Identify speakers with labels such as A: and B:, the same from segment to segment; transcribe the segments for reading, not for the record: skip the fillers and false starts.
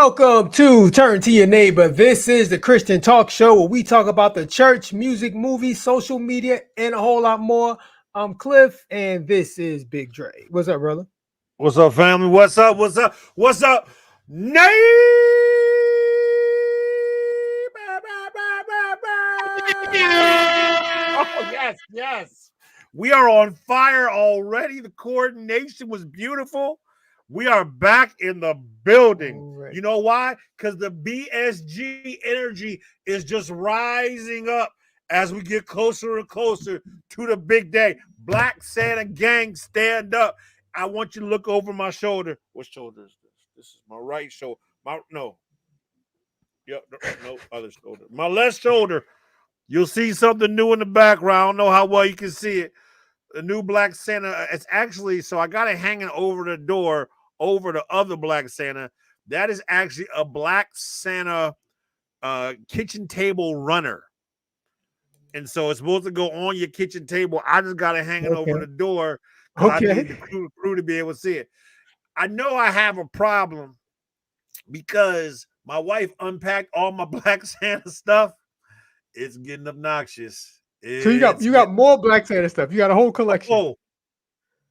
A: Welcome to Turn to Your Neighbor. This is the Christian Talk Show where we talk about the church, music, movies, social media, and a whole lot more. I'm Cliff, and this is Big Dre. What's up, brother?
B: What's up, family? What's up? What's up? What's up, neighbor? Oh, yes. We are on fire already. The coordination was beautiful. We are back in the building.
A: Right.
B: You know why? Because the BSG energy is just rising up as we get closer and closer to the big day. Black Santa gang, stand up. I want you to look over my shoulder. What shoulder is this? This is my right shoulder. No, other shoulder. My left shoulder. You'll see something new in the background. I don't know how well you can see it. The new Black Santa. It's actually, so I got it hanging over the door, over the other Black Santa. That is actually a Black Santa kitchen table runner. And so it's supposed to go on your kitchen table. I just got it hanging over the door because I need the crew to be able to see it. I know I have a problem because my wife unpacked all my Black Santa stuff. It's getting obnoxious.
A: So you got more Black Santa stuff. You got a whole collection.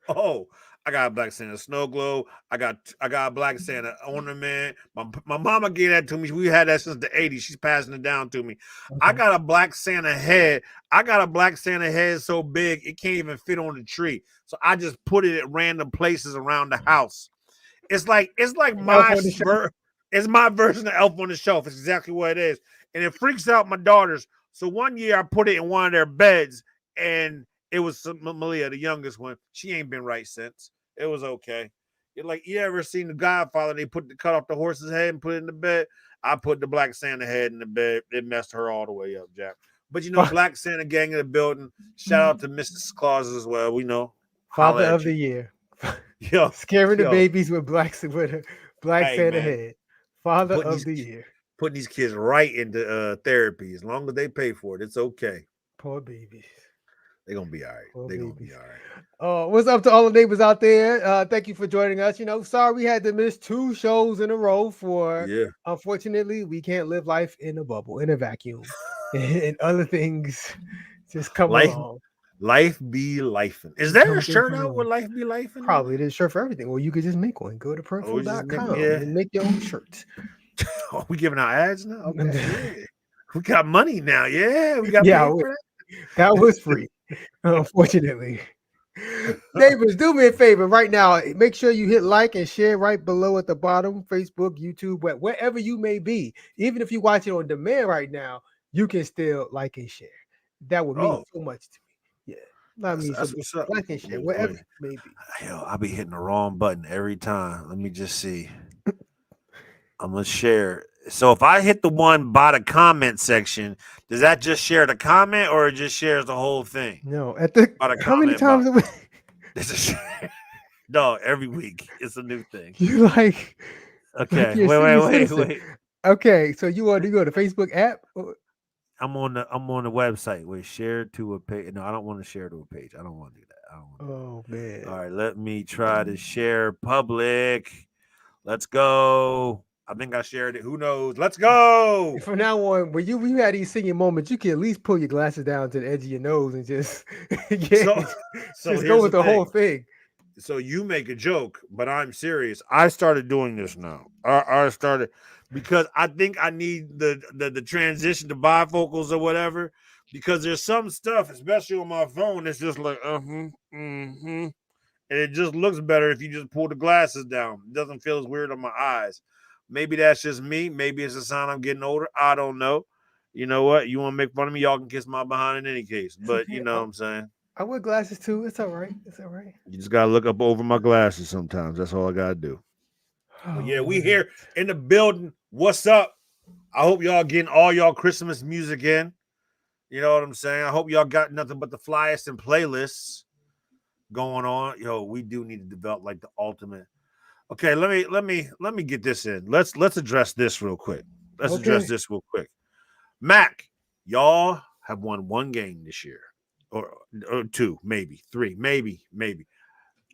B: Oh, I got a Black Santa snow globe. I got a Black Santa ornament. My mama gave that to me. We had that since the 80s. She's passing it down to me. Okay. I got a Black Santa head. I got a Black Santa head so big it can't even fit on the tree. So I just put it at random places around the house. It's like it's my version of Elf on the Shelf. It's exactly what it is. And it freaks out my daughters. So one year I put it in one of their beds, and it was Malia, the youngest one. She ain't been right since. It was okay. You're like, you ever seen The Godfather? They cut off the horse's head and put it in the bed. I put the Black Santa head in the bed. It messed her all the way up, Jack. But Black Santa gang in the building. Shout out to Mrs. Claus as well. We know.
A: Father of the year. Scaring the babies with Black Santa head. Father of the year.
B: Putting these kids right into therapy. As long as they pay for it, it's okay.
A: Poor babies.
B: They're going to be all right. They're going to be all
A: right. What's up to all the neighbors out there? Thank you for joining us. Sorry we had to miss 2 shows in a row unfortunately, we can't live life in a bubble, in a vacuum, and other things just come along.
B: Life be lifing. Is there a shirt out where life be lifing?
A: Probably there's a shirt for everything. Well, you could just make one. Go to printful.com and make your own shirts.
B: Oh, we giving out ads now? Okay. Yeah. We got money now. Yeah, we got paid for that.
A: That was free, unfortunately. Neighbors, do me a favor right now. Make sure you hit like and share right below at the bottom. Facebook, YouTube, wherever you may be. Even if you watch it on demand right now, you can still like and share. That would mean so much to me. Yeah.
B: That's what's up.
A: Like and share, wherever it may be.
B: Hell, I'll be hitting the wrong button every time. Let me just see. I'm going to share. So if I hit the one by the comment section, does that just share the comment or it just shares the whole thing?
A: No. How many times a week?
B: No, every week. It's a new thing.
A: You like.
B: Okay. Wait.
A: Okay. So you want to go to the Facebook app?
B: I'm on the website. Wait, share to a page. No, I don't want to share to a page. I don't want to do that.
A: Oh, man.
B: All right. Let me try to share public. Let's go. I think I shared it. Who knows? Let's go.
A: From now on, when you had these singing moments, you can at least pull your glasses down to the edge of your nose and just, just go with the whole thing.
B: So you make a joke, but I'm serious. I started doing this now. I started because I think I need the transition to bifocals or whatever, because there's some stuff, especially on my phone, it's just like, and it just looks better if you just pull the glasses down. It doesn't feel as weird on my eyes. Maybe that's just me. Maybe it's a sign I'm getting older. I don't know. You know what? You want to make fun of me? Y'all can kiss my behind in any case. But you know what I'm saying?
A: I wear glasses too. It's all right.
B: You just got to look up over my glasses sometimes. That's all I got to do. Yeah, we here in the building. What's up? I hope y'all getting all y'all Christmas music in. You know what I'm saying? I hope y'all got nothing but the flyest and playlists going on. Yo, we do need to develop like the ultimate. Okay, let me get this in. Let's address this real quick. Address this real quick. Mac, y'all have won 1 game this year, or 2, maybe 3, maybe.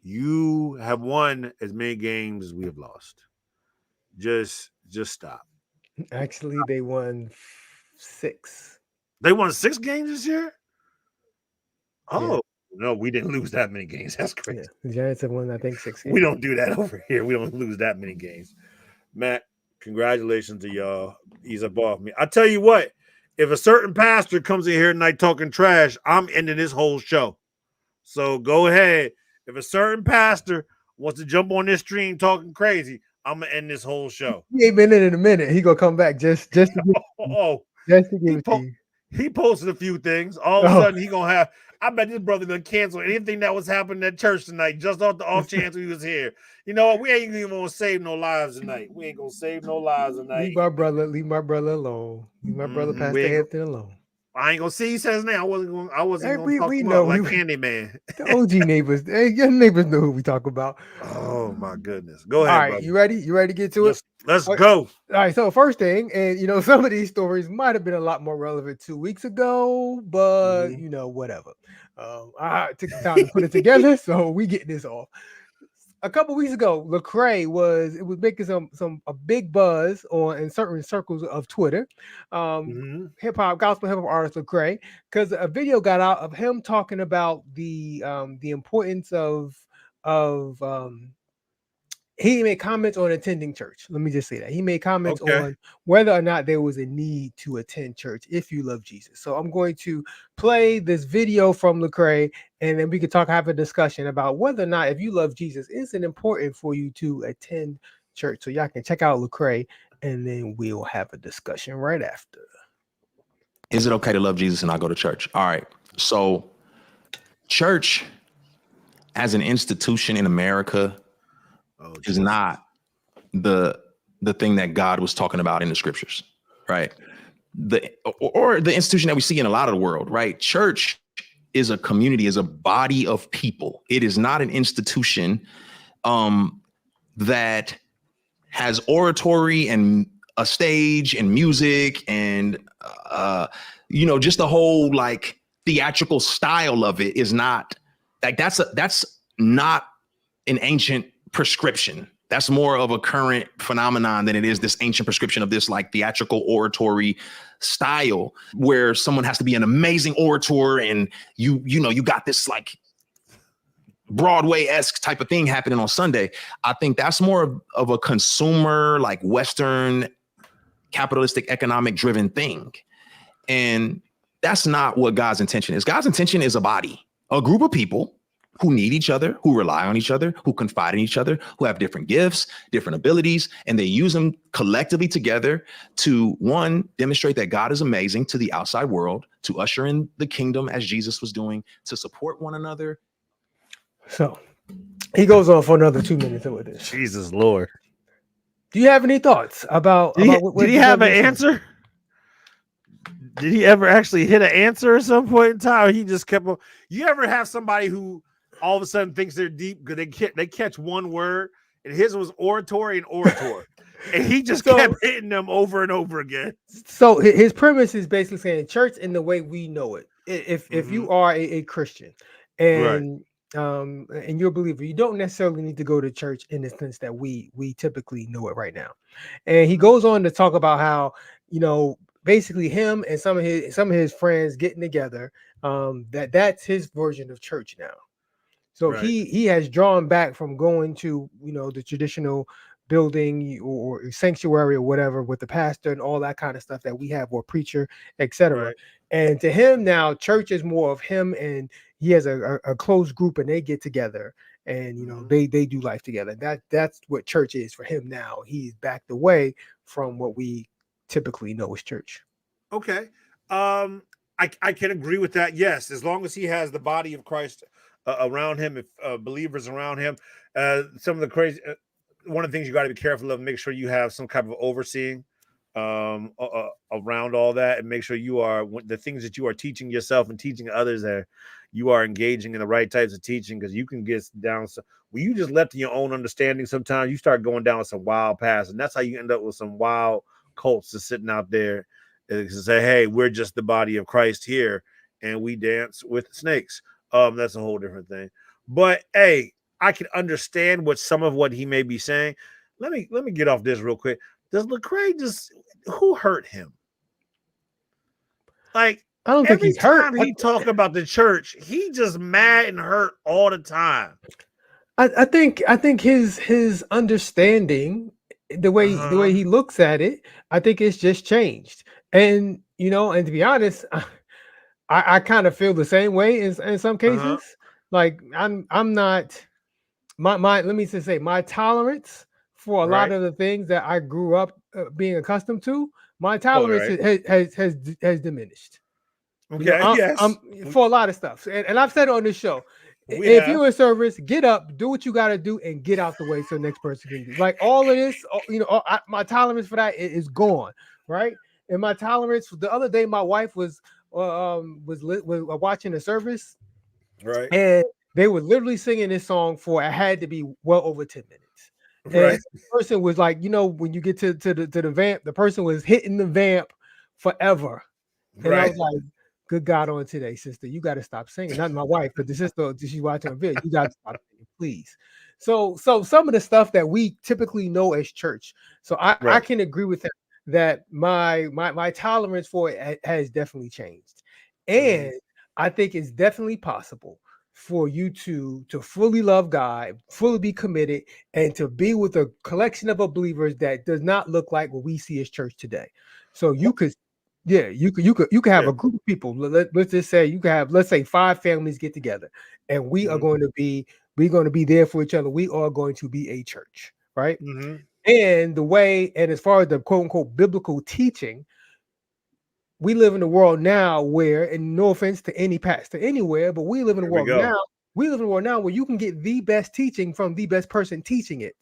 B: You have won as many games as we have lost. Just Just stop.
A: Actually, they won 6.
B: They won 6 games this year.
A: Yeah,
B: Oh no, we didn't lose that many games. That's crazy.
A: yeah. The Giants have won, I think, 6
B: We
A: games.
B: don't do that over here. We don't lose that many games. Matt, congratulations to y'all. Ease up off me. I tell you what, if a certain pastor comes in here tonight talking trash, I'm ending this whole show. So go ahead. If a certain pastor wants to jump on this stream talking crazy, I'm gonna end this whole show.
A: He ain't been in a minute. He gonna come back just to
B: Oh,
A: just to give
B: he
A: it to you.
B: he posted a few things. All of a
A: Oh,
B: sudden, he gonna have. I bet this brother gonna cancel anything that was happening at church tonight, just off the off chance he was here. You know what? We ain't even gonna save no lives tonight. We ain't gonna save no lives tonight.
A: leave my brother alone. Leave my brother
B: We
A: Pastor
B: ain't.
A: Hampton alone.
B: I ain't gonna see. He says now. I wasn't
A: Hey,
B: gonna talk
A: we
B: him
A: know
B: up like
A: we
B: Candyman.
A: the OG neighbors. Hey, your neighbors know who we talk about.
B: Oh my goodness. Go
A: All
B: ahead,
A: right,
B: brother.
A: you ready? You ready to get to it?
B: Let's
A: All right,
B: go.
A: all right, so first thing, and some of these stories might have been a lot more relevant 2 weeks ago, but whatever. I took the time to put it together, so we getting this off. A couple weeks ago, Lecrae was making a big buzz in certain circles of Twitter. Gospel hip hop artist Lecrae, because a video got out of him talking about the importance of he made comments on attending church. Let me just say that. He made comments on whether or not there was a need to attend church if you love Jesus. So I'm going to play this video from Lecrae, and then we could have a discussion about whether or not, if you love Jesus, is it important for you to attend church? So y'all can check out Lecrae, and then we'll have a discussion right after.
C: Is it okay to love Jesus and not go to church? All right. So church as an institution in America is not the thing that God was talking about in the scriptures, right? Or the institution that we see in a lot of the world, right? Church is a community, is a body of people. It is not an institution that has oratory and a stage and music and just the whole like theatrical style of it is not like that's not an ancient prescription. That's more of a current phenomenon than it is this ancient prescription of this like theatrical oratory style where someone has to be an amazing orator and you got this like Broadway-esque type of thing happening on Sunday. I think that's more of a consumer, like Western capitalistic economic driven thing. And that's not what God's intention is. God's intention is a body, a group of people who need each other, who rely on each other, who confide in each other, who have different gifts, different abilities, and they use them collectively together to, one, demonstrate that God is amazing to the outside world, to usher in the kingdom as Jesus was doing, to support one another.
A: So he goes on for another 2 minutes with this.
B: Jesus Lord.
A: Do you have any thoughts about
B: did he have an answer? Did he ever actually hit an answer at some point in time? Or he just kept on. You ever have somebody who all of a sudden thinks they're deep because they catch one word, and his was oratory and orator, and he just kept hitting them over and over again.
A: So his premise is basically saying church in the way we know it. If you are a Christian and and you're a believer, you don't necessarily need to go to church in the sense that we typically know it right now. And he goes on to talk about how basically him and some of his friends getting together, that's his version of church now. So he has drawn back from going to the traditional building or sanctuary or whatever with the pastor and all that kind of stuff that we have, or preacher, etc. And to him now, church is more of him, and he has a close group, and they get together and they do life together. That's what church is for him now. He's backed away from what we typically know as church.
B: Okay. I can agree with that. Yes, as long as he has the body of Christ around him, if believers around him. Some of the crazy, one of the things you got to be careful of, make sure you have some kind of overseeing around all that, and make sure you are the things that you are teaching yourself and teaching others that you are engaging in the right types of teaching, because you can get down when you just left to your own understanding. Sometimes you start going down some wild paths, and that's how you end up with some wild cults just sitting out there and say, hey, we're just the body of Christ here and we dance with snakes. That's a whole different thing. But hey, I can understand some of what he may be saying. Let me get off this real quick. Does Lecrae who hurt him? Like
A: I don't think
B: every
A: he's hurt.
B: time he talk about the church, he just mad and hurt all the time.
A: I think his understanding, the way he looks at it, I think it's just changed. And and to be honest, I kind of feel the same way in some cases. Like I'm not my let me just say my tolerance for a lot of the things that I grew up being accustomed to, my tolerance has diminished.
B: Okay.
A: I'm for a lot of stuff, and I've said it on this show. If you're in service, get up, do what you got to do, and get out the way so the next person can do. Like all of this, my tolerance for that is gone, right? And my tolerance the other day, my wife was watching the service,
B: right,
A: and they were literally singing this song for it had to be well over 10 minutes. And the person was like, when you get to the vamp, the person was hitting the vamp forever. And I was like, good God on today, sister. You got to stop singing. Not my wife, but the sister, she's watching a video. You got to stop singing, please. So some of the stuff that we typically know as church. So I can agree with that my tolerance for it has definitely changed. And I think it's definitely possible for you to fully love God, fully be committed, and to be with a collection of believers that does not look like what we see as church today. So you could have a group of people. Let's just say you could have, let's say 5 families get together, and we're going to be there for each other. We are going to be a church, right? And as far as the quote unquote biblical teaching, we live in a world now where, and no offense to any pastor anywhere, but we live in a world now. We live in a world now where you can get the best teaching from the best person teaching it.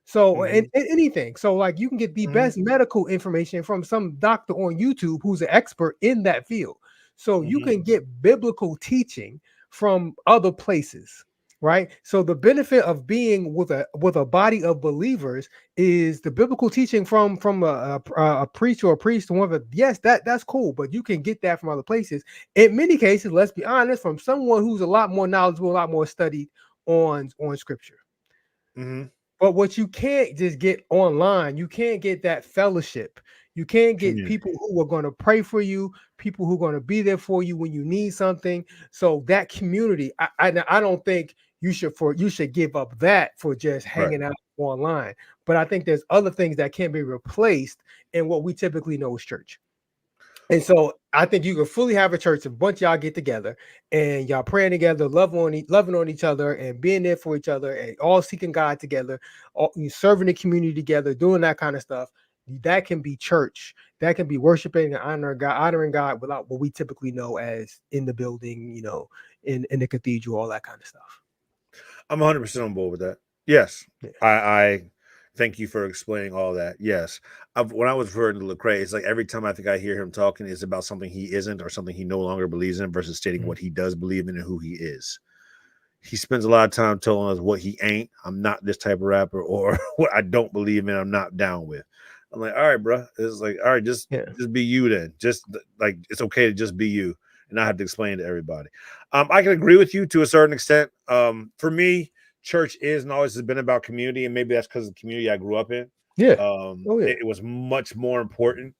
A: So and anything. So like you can get the best medical information from some doctor on YouTube who's an expert in that field. So you can get biblical teaching from other places, right? So the benefit of being with a body of believers is the biblical teaching from a priest or a priest or whatever. Yes, that's cool, but you can get that from other places. In many cases, let's be honest, from someone who's a lot more knowledgeable, a lot more studied on scripture. But what you can't just get online, you can't get that fellowship. You can't get people who are going to pray for you, people who are going to be there for you when you need something. So that community, I don't think you should give up that for just hanging out online. But I think there's other things that can be replaced in what we typically know as church. And so I think you can fully have a church, a bunch of y'all get together and y'all praying together, loving on each other and being there for each other and all seeking God together, all serving the community together, doing that kind of stuff. That can be church. That can be worshiping and honoring God without what we typically know as in the building, in the cathedral, all that kind of stuff.
B: I'm 100% on board with that. Yes. I thank you for explaining all that. Yes. When I was referring to Lecrae, it's like every time I think I hear him talking, it's about something he isn't or something he no longer believes in versus stating what he does believe in and who he is. He spends a lot of time telling us what he ain't. I'm not this type of rapper, or what I don't believe in, I'm not down with. I'm like, all right, bro. It's like, all right, just be you then. Just like, it's okay to just be you and not have to explain to everybody. I can agree with you to a certain extent. For me, church is and always has been about community, and maybe that's because of the community I grew up in. It was much more important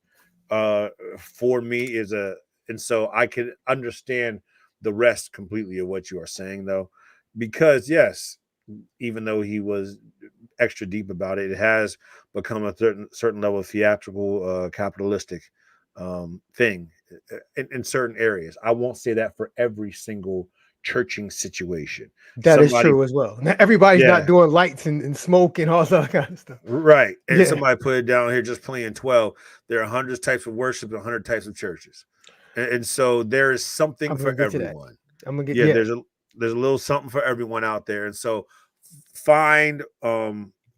B: for me and so I could understand the rest completely of what you are saying, though, because yes, even though he was extra deep about it, it has become a certain level of theatrical, capitalistic thing in certain areas. I won't say that for every single churching situation.
A: That is true as well. Not everybody's not doing lights and smoke and all that kind of stuff.
B: Right. And somebody put it down here just playing 12. There are hundreds types of worship and 100 types of churches. And so there is something for everyone.
A: I'm gonna get
B: there's a little something for everyone out there. And so find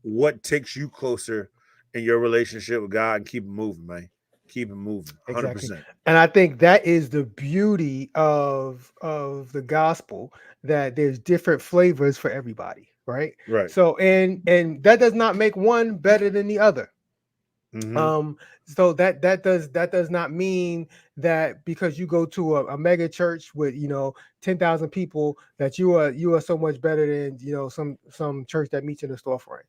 B: what takes you closer in your relationship with God and keep it moving, man. Keep it moving. 100%.
A: Exactly. And I think that is the beauty of the gospel, that there's different flavors for everybody, right?
B: Right.
A: So and that does not make one better than the other. So that does not mean that because you go to a mega church with 10,000 people that you are so much better than some church that meets in the storefront.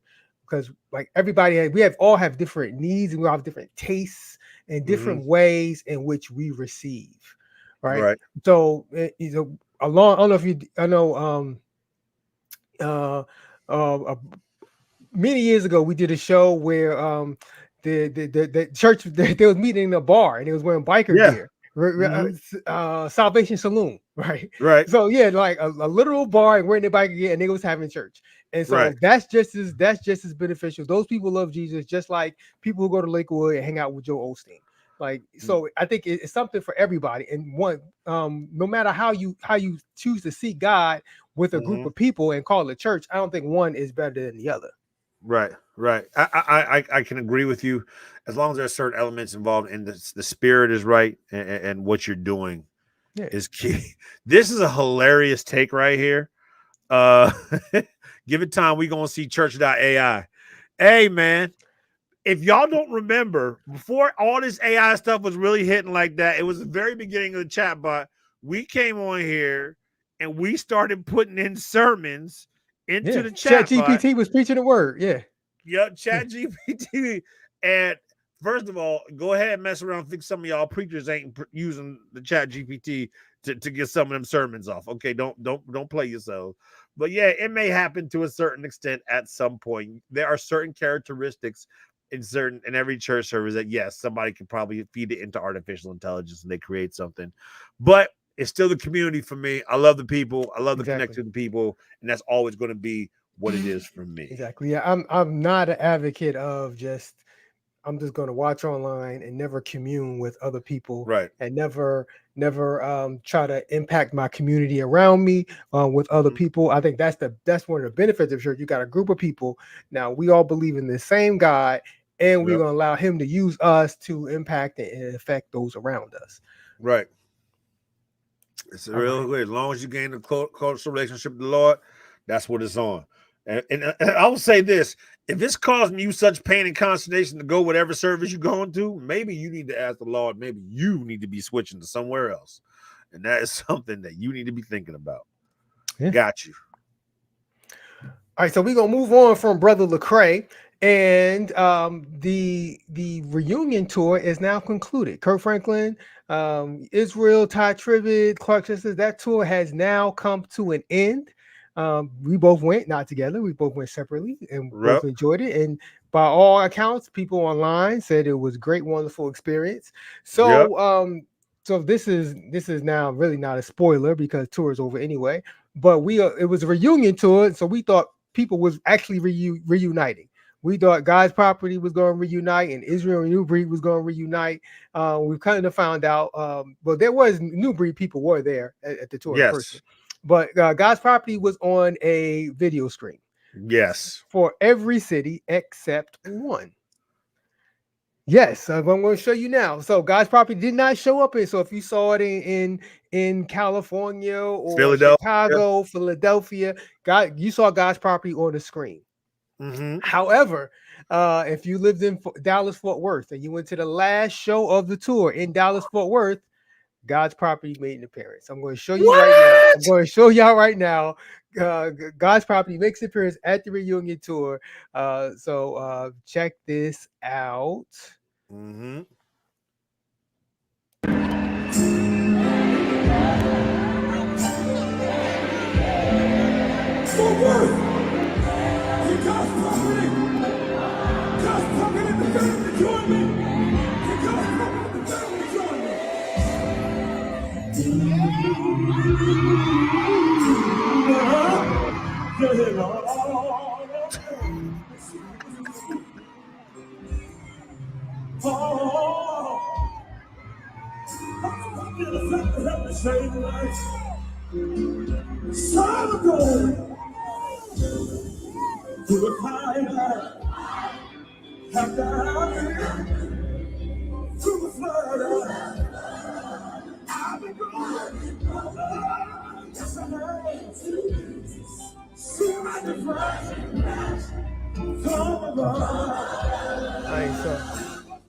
A: because like everybody, we all have different needs, and we all have different tastes and different ways in which we receive, right?
B: Right.
A: So I don't know if you, I know, uh, uh, many years ago we did a show where the church they was meeting in a bar and they was wearing biker
B: Yeah.
A: gear. Salvation Saloon, right?
B: Right.
A: So yeah, like a literal bar and wearing their biker gear, and they was having church. And so
B: Right.
A: that's just as beneficial. Those people love Jesus just like people who go to Lakewood and hang out with Joe Osteen. Like, so I think it's something for everybody. And one, no matter how you choose to seek God with a group of people and call it church, I don't think one is better than the other.
B: Right. I can agree with you as long as there's certain elements involved and the spirit is right and what you're doing is key. This is a hilarious take right here. Give it time. We're gonna see church.ai. Hey man, if y'all don't remember, before all this AI stuff was really hitting like that, it was the very beginning of the chat bot. We came on here and we started putting in sermons into the chat bot.
A: GPT was preaching the word.
B: Yep, Chat GPT. And first of all, go ahead and mess around. Think some of y'all preachers ain't using the Chat GPT to get some of them sermons off. Okay, don't play yourselves. But yeah, it may happen to a certain extent at some point. There are certain characteristics in every church service that yes, somebody can probably feed it into artificial intelligence and they create something. But it's still the community for me. I love the people. I love the connection to the people, and that's always going to be what it is for me.
A: Exactly. Yeah, I'm not an advocate of I'm just going to watch online and never commune with other people,
B: right?
A: And never try to impact my community around me with other people. I think that's one of the benefits of church. You got a group of people. Now we all believe in the same God, and we're going to allow Him to use us to impact and affect those around us.
B: Right. It's real good. As long as you gain a close relationship with the Lord, that's what it's on. And I will say this: if it's causing you such pain and consternation to go whatever service you're going to, maybe you need to ask the Lord. Maybe you need to be switching to somewhere else, and that is something that you need to be thinking about. Yeah. Got you.
A: All right, so we're gonna move on from Brother Lecrae, and the reunion tour is now concluded. Kirk Franklin, Israel, Ty Tribbett, Clark Sisters. That tour has now come to an end. We both went, not together. We both went separately and both enjoyed it. And by all accounts, people online said it was a great, wonderful experience. So, so this is now really not a spoiler because tour is over anyway. But it was a reunion tour, so we thought people was actually reuniting. We thought God's Property was going to reunite and Israel and New Breed was going to reunite. We kind of found out, but there was New Breed people were there at the tour in person. But God's Property was on a video screen.
B: Yes.
A: For every city except one. Yes, I'm going to show you now. So God's Property did not show up in. So if you saw it in California or Chicago, Philadelphia, you saw God's Property on the screen. However, if you lived in Dallas, Fort Worth, and you went to the last show of the tour in Dallas, Fort Worth, God's Property made an appearance. I'm going to show you right now. I'm going to show y'all right now. God's Property makes an appearance at the reunion tour. So check this out.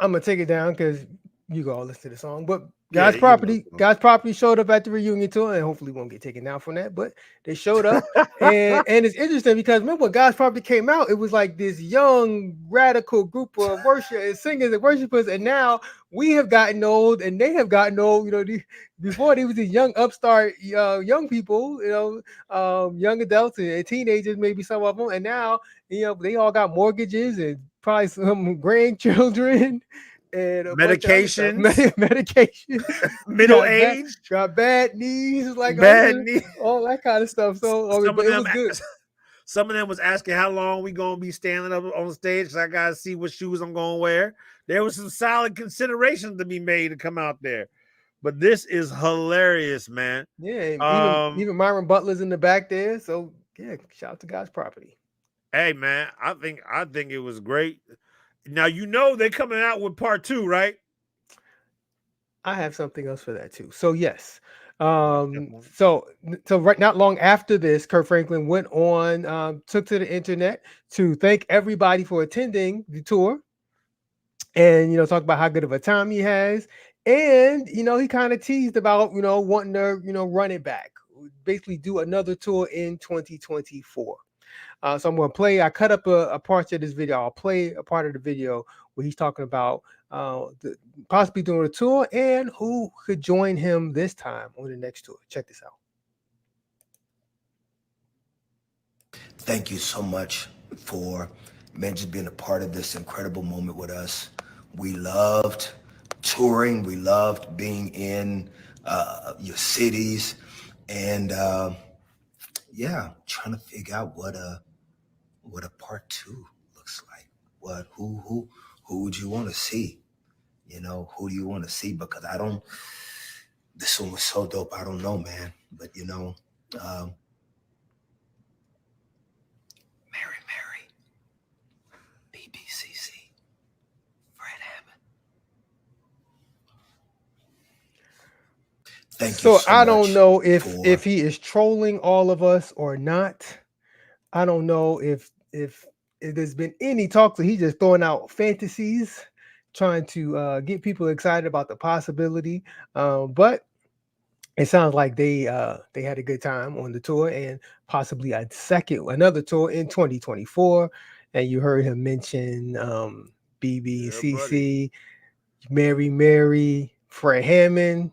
A: I'm gonna take it down because You go listen to the song, but
B: Yeah, you know.
A: God's property showed up at the reunion tour, and hopefully won't get taken down from that. But they showed up, and it's interesting because remember when God's property came out, it was like this young radical group of worship and singers and worshipers, and now we have gotten old, and they have gotten old. You know, before they was these young upstart young people, young adults and teenagers, maybe some of them, and now they all got mortgages and probably some grandchildren. And a bunch of other stuff. Medication,
B: Middle age,
A: got bad knees, like
B: bad knees,
A: all that kind of stuff. So
B: some
A: but
B: of
A: it was
B: them,
A: good.
B: Some of them was asking how long we gonna be standing up on stage because I gotta see what shoes I'm gonna wear. There was some solid considerations to be made to come out there, but this is hilarious, man.
A: Yeah, even Myron Butler's in the back there. So yeah, shout out to God's property.
B: Hey man, I think it was great. Now they're coming out with part 2, right?
A: I have something else for that too. So yes, so right not long after this, Kirk Franklin went on, took to the internet to thank everybody for attending the tour, and talk about how good of a time he has, and he kind of teased about wanting to run it back, basically do another tour in 2024. So I'm going to play. I cut up a part of this video. I'll play a part of the video where he's talking about possibly doing a tour and who could join him this time on the next tour. Check this out.
D: Thank you so much for just being a part of this incredible moment with us. We loved touring. We loved being in your cities, and trying to figure out what a part 2 looks like. Who would you want to see? Who do you want to see? Because this one was so dope. I don't know, man. But Mary, BBCC, Fred Hammond. Thank you so much.
A: I don't know if he is trolling all of us or not. I don't know if there's been any talk, so he's just throwing out fantasies, trying to get people excited about the possibility. But it sounds like they had a good time on the tour, and possibly another tour in 2024. And you heard him mention BBCC, Mary, Fred Hammond.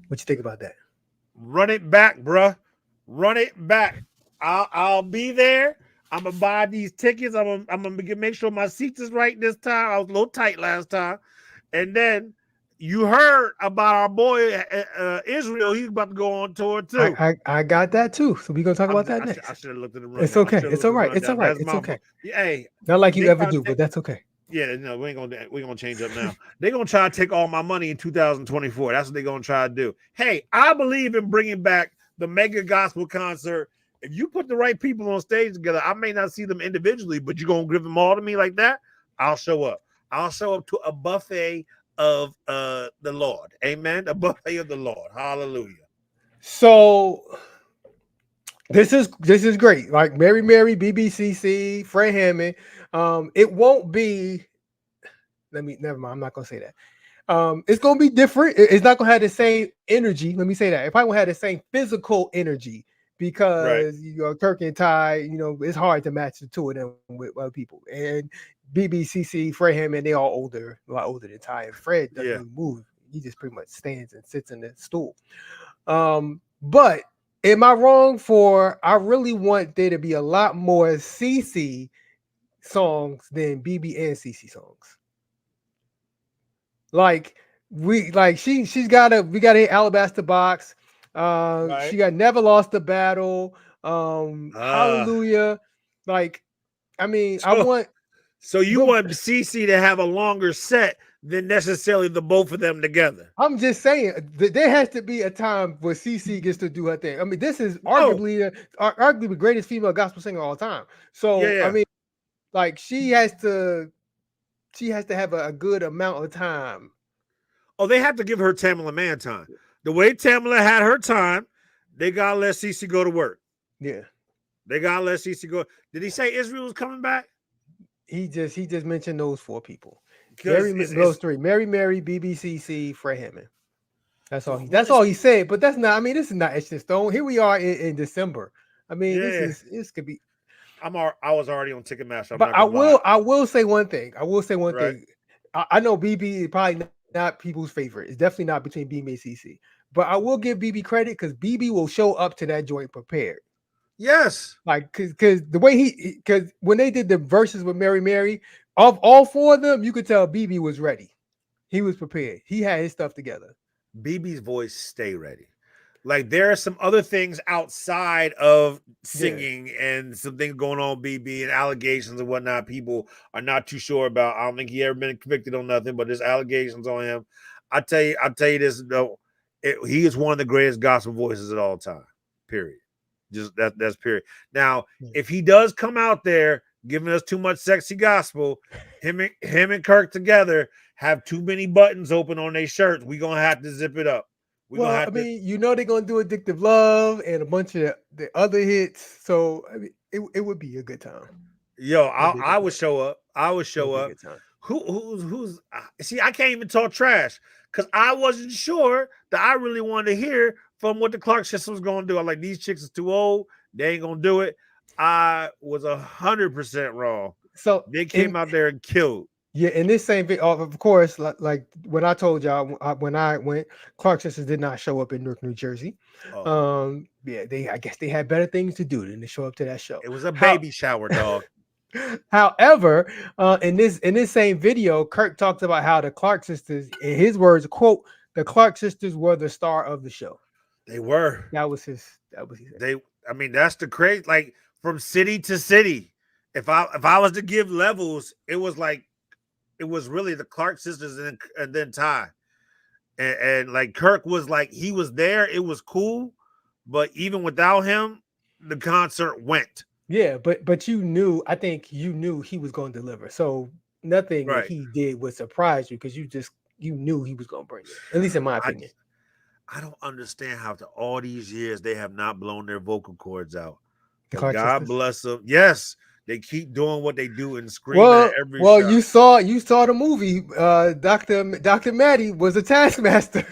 A: What you think about that?
B: Run it back, bruh. Run it back. I'll be there. I'm gonna buy these tickets. I'm gonna make sure my seats is right this time. I was a little tight last time. And then you heard about our boy Israel. He's about to go on tour too.
A: I got that too. So we're gonna talk about that next.
B: I should have looked at the rundown.
A: It's okay. It's all right. It's all right. It's okay.
B: Hey,
A: not like you ever do, but that's okay.
B: Yeah, no, we're gonna change up now. They're gonna try to take all my money in 2024. That's what they're gonna try to do. Hey, I believe in bringing back the mega gospel concert. If you put the right people on stage together, I may not see them individually, but you're gonna give them all to me like that. I'll show up. I'll show up to a buffet of the Lord. Amen. A buffet of the Lord. Hallelujah.
A: So this is great. Like Mary, BBCC, Fred Hammond. It won't be. Never mind. I'm not gonna say that. It's gonna be different. It's not gonna have the same energy. Let me say that. It probably won't have the same physical energy because Kirk and Ty, it's hard to match the two of them with other people. And BBCC, Fred Hammond, they all a lot older than Ty. And Fred doesn't really move. He just pretty much stands and sits in the stool. But am I wrong I really want there to be a lot more CC songs than BB and CC songs. Like we got a Alabaster Box. She got Never Lost a Battle. Hallelujah. Like, I mean, I want.
B: So you want CC to have a longer set than necessarily the both of them together?
A: I'm just saying that there has to be a time where CC gets to do her thing. I mean, this is arguably the greatest female gospel singer of all time. So I mean, like she has to have a good amount of time.
B: Oh, they have to give her Tamala Man time. The way Tamala had her time, they gotta let CC go to work.
A: Yeah,
B: they gotta let CC go. Did he say Israel was coming back?
A: He just mentioned those 4 people.
B: because
A: Those three: Mary, BBCC, Fred Hammond. That's all.
B: who
A: That's
B: is
A: all he said. But that's not. I mean, this is not etched in stone. Here we are in December. I mean,
B: yeah.
A: this could be.
B: I was already on Ticketmaster. I'm
A: But
B: not gonna lie.
A: I will say one thing. I will say one
B: Right?
A: thing. I know BB is probably not people's favorite. It's definitely not between BB and CC. But I will give BB credit because BB will show up to that joint prepared.
B: Yes.
A: Like, cause the way cause when they did the verses with Mary, of all four of them, you could tell BB was ready. He was prepared. He had his stuff together.
B: BB's voice stay ready. Like there are some other things outside of singing and some things going on BB and allegations and whatnot. People are not too sure about. I don't think he ever been convicted on nothing, but there's allegations on him. I'll tell you this though. He is one of the greatest gospel voices of all time. Period. Just that's period. Now, if he does come out there giving us too much sexy gospel, him and Kirk together have too many buttons open on their shirts, we're gonna have to zip it up.
A: I mean, you know they're gonna do Addictive Love and a bunch of the other hits. So I mean, it would be a good time.
B: Yo, I would show up. I would show up. Who's see, I can't even talk trash because I wasn't sure that I really wanted to hear from what the Clark system was gonna do. I'm like, these chicks is too old, they ain't gonna do it. I was 100% wrong. So they came out there and killed.
A: Yeah, in this same video, of course, like when I told y'all when I went, Clark Sisters did not show up in Newark, New Jersey. Oh. Yeah, I guess they had better things to do than to show up to that show.
B: It was a baby shower, dog.
A: However, in this same video, Kirk talks about how the Clark Sisters, in his words, quote, the Clark Sisters were the star of the show.
B: They were.
A: That was his.
B: I mean, that's the crazy. Like from city to city. If I was to give levels, it was really the Clark Sisters and then Ty. And like Kirk was like, he was there. It was cool. But even without him, the concert went.
A: Yeah, but you knew, I think you knew he was going to deliver. So nothing that he did would surprise you because you knew he was going to bring it. At least in my opinion.
B: I don't understand how after all these years they have not blown their vocal cords out. But God bless them. Yes. They keep doing what they do and screaming at every shot.
A: You saw the movie. Dr. Maddie was a taskmaster.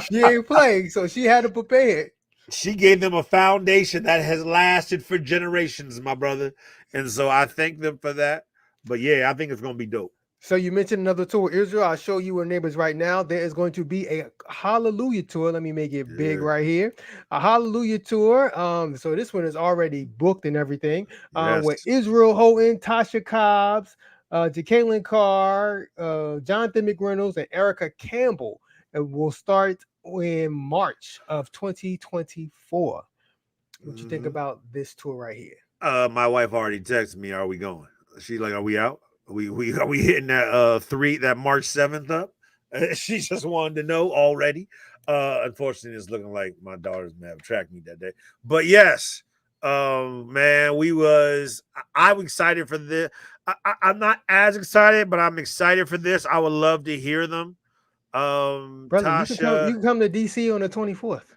A: She ain't playing, so she had to prepare.
B: She gave them a foundation that has lasted for generations, my brother. And so I thank them for that. But yeah, I think it's gonna be dope.
A: So you mentioned another tour, Israel. I'll show you our neighbors right now. There is going to be a Hallelujah tour. Let me make it big right here. A Hallelujah tour. So this one is already booked and everything. With Israel Houghton, Tasha Cobbs, Jacqueline Carr, Jonathan McReynolds, and Erica Campbell. And we'll start in March of 2024. What you think about this tour right here?
B: My wife already texted me. Are we going? She's like, are we out? Are we hitting that March 7th up? She just wanted to know already. Unfortunately, it's looking like my daughters may have tracked me that day. But yes, man, I'm excited for this. I'm not as excited, but I'm excited for this. I would love to hear them.
A: Brother,
B: Tasha,
A: you can come to DC on the 24th.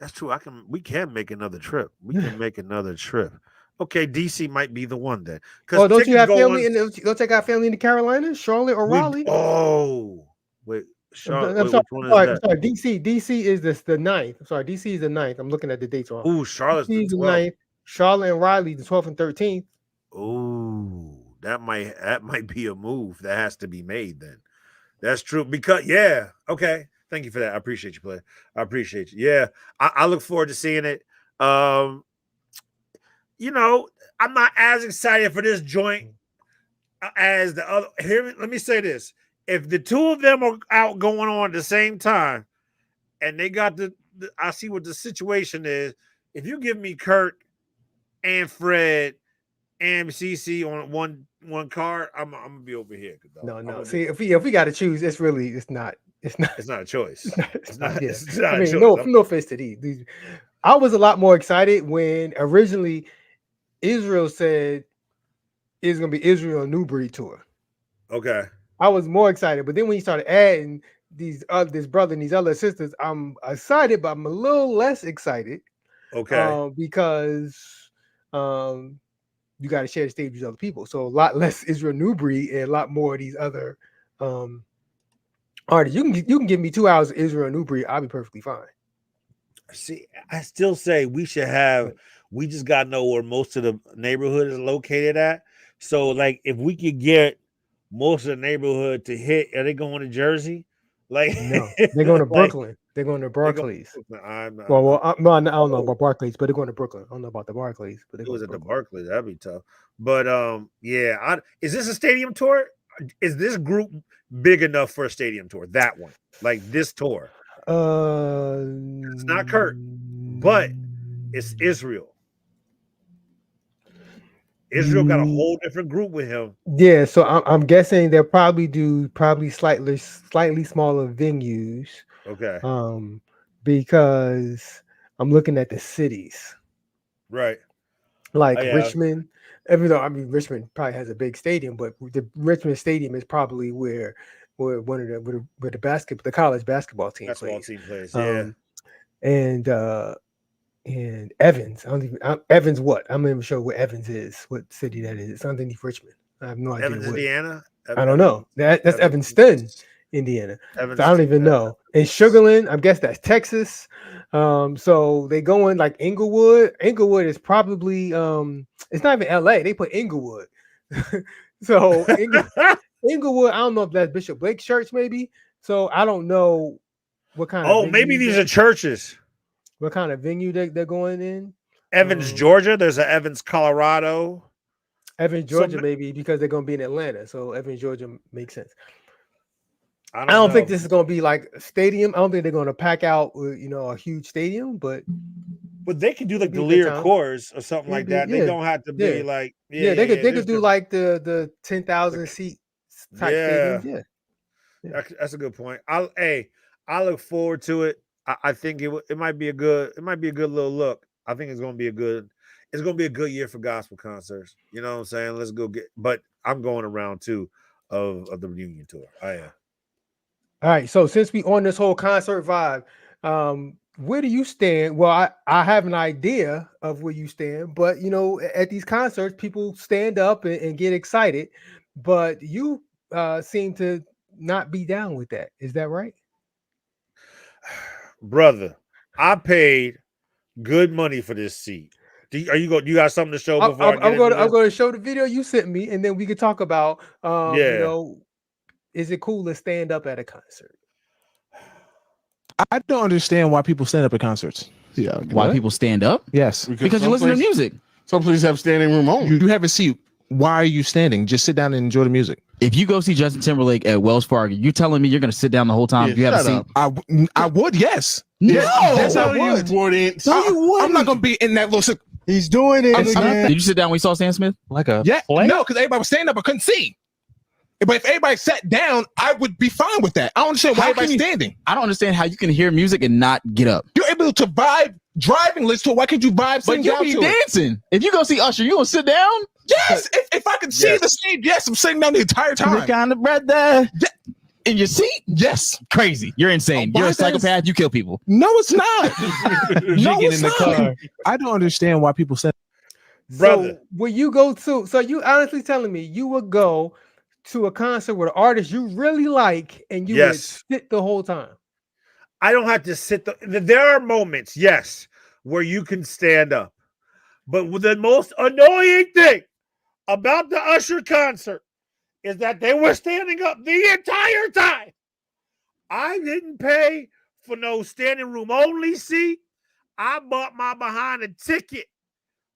B: That's true. We can make another trip. We can make another trip. Okay, DC might be the one then.
A: Don't you have family don't take our family in the Carolinas, Charlotte or Raleigh?
B: Wait,
A: Charlotte. I'm sorry. DC is the 9th. I'm sorry, DC is the 9th. I'm looking at the dates wrong.
B: Oh, Charlotte's the
A: 9th. Charlotte and Raleigh the 12th and 13th.
B: Oh, that might be a move that has to be made then. That's true. Because okay. Thank you for that. I appreciate you, player. I appreciate you. Yeah, I look forward to seeing it. I'm not as excited for this joint as the other. Let me say this. If the two of them are out going on at the same time and they got I see what the situation is. If you give me Kirk and Fred and CC on one card, I'm gonna be over here.
A: No. See, if we got to choose, it's not
B: a choice. It's not a choice.
A: No offense to these. I was a lot more excited when originally Israel said it's gonna be Israel New Breed tour.
B: Okay.
A: I was more excited, but then when you started adding this brother and these other sisters, I'm excited, but I'm a little less excited.
B: Okay.
A: Because you got to share the stage with other people, so a lot less Israel New Breed and a lot more of these other artist. You can give me 2 hours of Israel Newbury. I'll be perfectly fine.
B: See, I still say we should have. We just got to know where most of the neighborhood is located at. So, like, if we could get most of the neighborhood to hit, are they going to Jersey? Like,
A: No, they're going to
B: like,
A: Brooklyn. They're going to
B: they go-
A: Barclays.
B: I'm not-
A: Well, I don't know
B: Oh.
A: about Barclays, but they're going to Brooklyn. I don't know about the Barclays, but they're
B: it
A: going
B: was
A: to
B: at the
A: Brooklyn.
B: Barclays. That'd be tough. But yeah. Is this a stadium tour? Is this group big enough for a stadium tour? That one, like this tour. It's not Kirk, but it's Israel. Israel got a whole different group with him.
A: Yeah, so I'm guessing they'll probably do slightly smaller venues.
B: Okay,
A: Because I'm looking at the cities
B: right.
A: like
B: Oh, yeah.
A: Richmond. Even though Richmond probably has a big stadium, but the Richmond Stadium is probably where one of the college basketball team plays.
B: Yeah.
A: And Evans. Evans what? I'm not even sure where Evans is, what city that is. It's underneath Richmond. I have no idea.
B: Evans, Indiana.
A: I don't know. That's Evanston, Indiana. So I don't even know. And Sugarland, I guess that's Texas. So they go in like Inglewood. Inglewood is probably it's not even LA. They put Inglewood. So Inglewood, I don't know if that's Bishop Blake's church, maybe. So I don't know what kind of.
B: Oh, maybe these are churches.
A: What kind of venue they're going in?
B: Evans, Georgia. There's an Evans, Colorado.
A: Evans, Georgia, maybe because they're going to be in Atlanta. So Evans, Georgia makes sense.
B: I
A: don't think this is going to be like a stadium. I don't think they're going to pack out, a huge stadium, but
B: they could do like the Lear Coors or something like that. They don't have to be like
A: they could do like the 10,000 seat type stadiums. Yeah,
B: that's a good point. I look forward to it. I think it might be a good little look. I think it's going to be a good year for gospel concerts. You know what I'm saying? Let's go but I'm going around too of the reunion tour. I am.
A: All right. So since we on this whole concert vibe, where do you stand? Well, I have an idea of where you stand, but at these concerts, people stand up and get excited, but you seem to not be down with that. Is that right?
B: Brother, I paid good money for this seat. You got something to show before
A: I'm going to show the video you sent me, and then we can talk about is it cool to stand up at a concert?
E: I don't understand why people stand up at concerts.
F: Yeah. Why people stand up?
E: Yes.
F: Because you listen to music.
G: Some places have standing room only.
E: You have a seat. Why are you standing? Just sit down and enjoy the music.
F: If you go see Justin Timberlake at Wells Fargo, you telling me you're going to sit down the whole time? You have a seat?
E: I would, yes.
F: No,
E: yes, I would.
G: You wouldn't.
E: I'm not going to be in that little.
G: He's doing it again.
F: Did you sit down when you saw Sam Smith?
E: No, because everybody was standing up. I couldn't see. But if everybody sat down, I would be fine with that. I don't understand why everybody's standing.
F: I don't understand how you can hear music and not get up.
E: You're able to vibe driving, listen to it. Why can't you vibe sitting down?
F: But you be dancing. If you go see Usher, you gonna sit down?
E: Yes. If I can see the stage, yes, I'm sitting down the entire time.
F: The kind of bread there. In your seat?
E: Yes.
F: Crazy. You're insane. You're a psychopath. You kill people.
E: No, it's not. No, it's not. I don't understand why people say.
B: Brother,
A: so will you go to? So you honestly telling me you would go to a concert with an artist you really like, and you would sit the whole time?
B: I don't have to sit. There are moments, yes, where you can stand up. But the most annoying thing about the Usher concert is that they were standing up the entire time. I didn't pay for no standing room only seat. I bought my behind a ticket.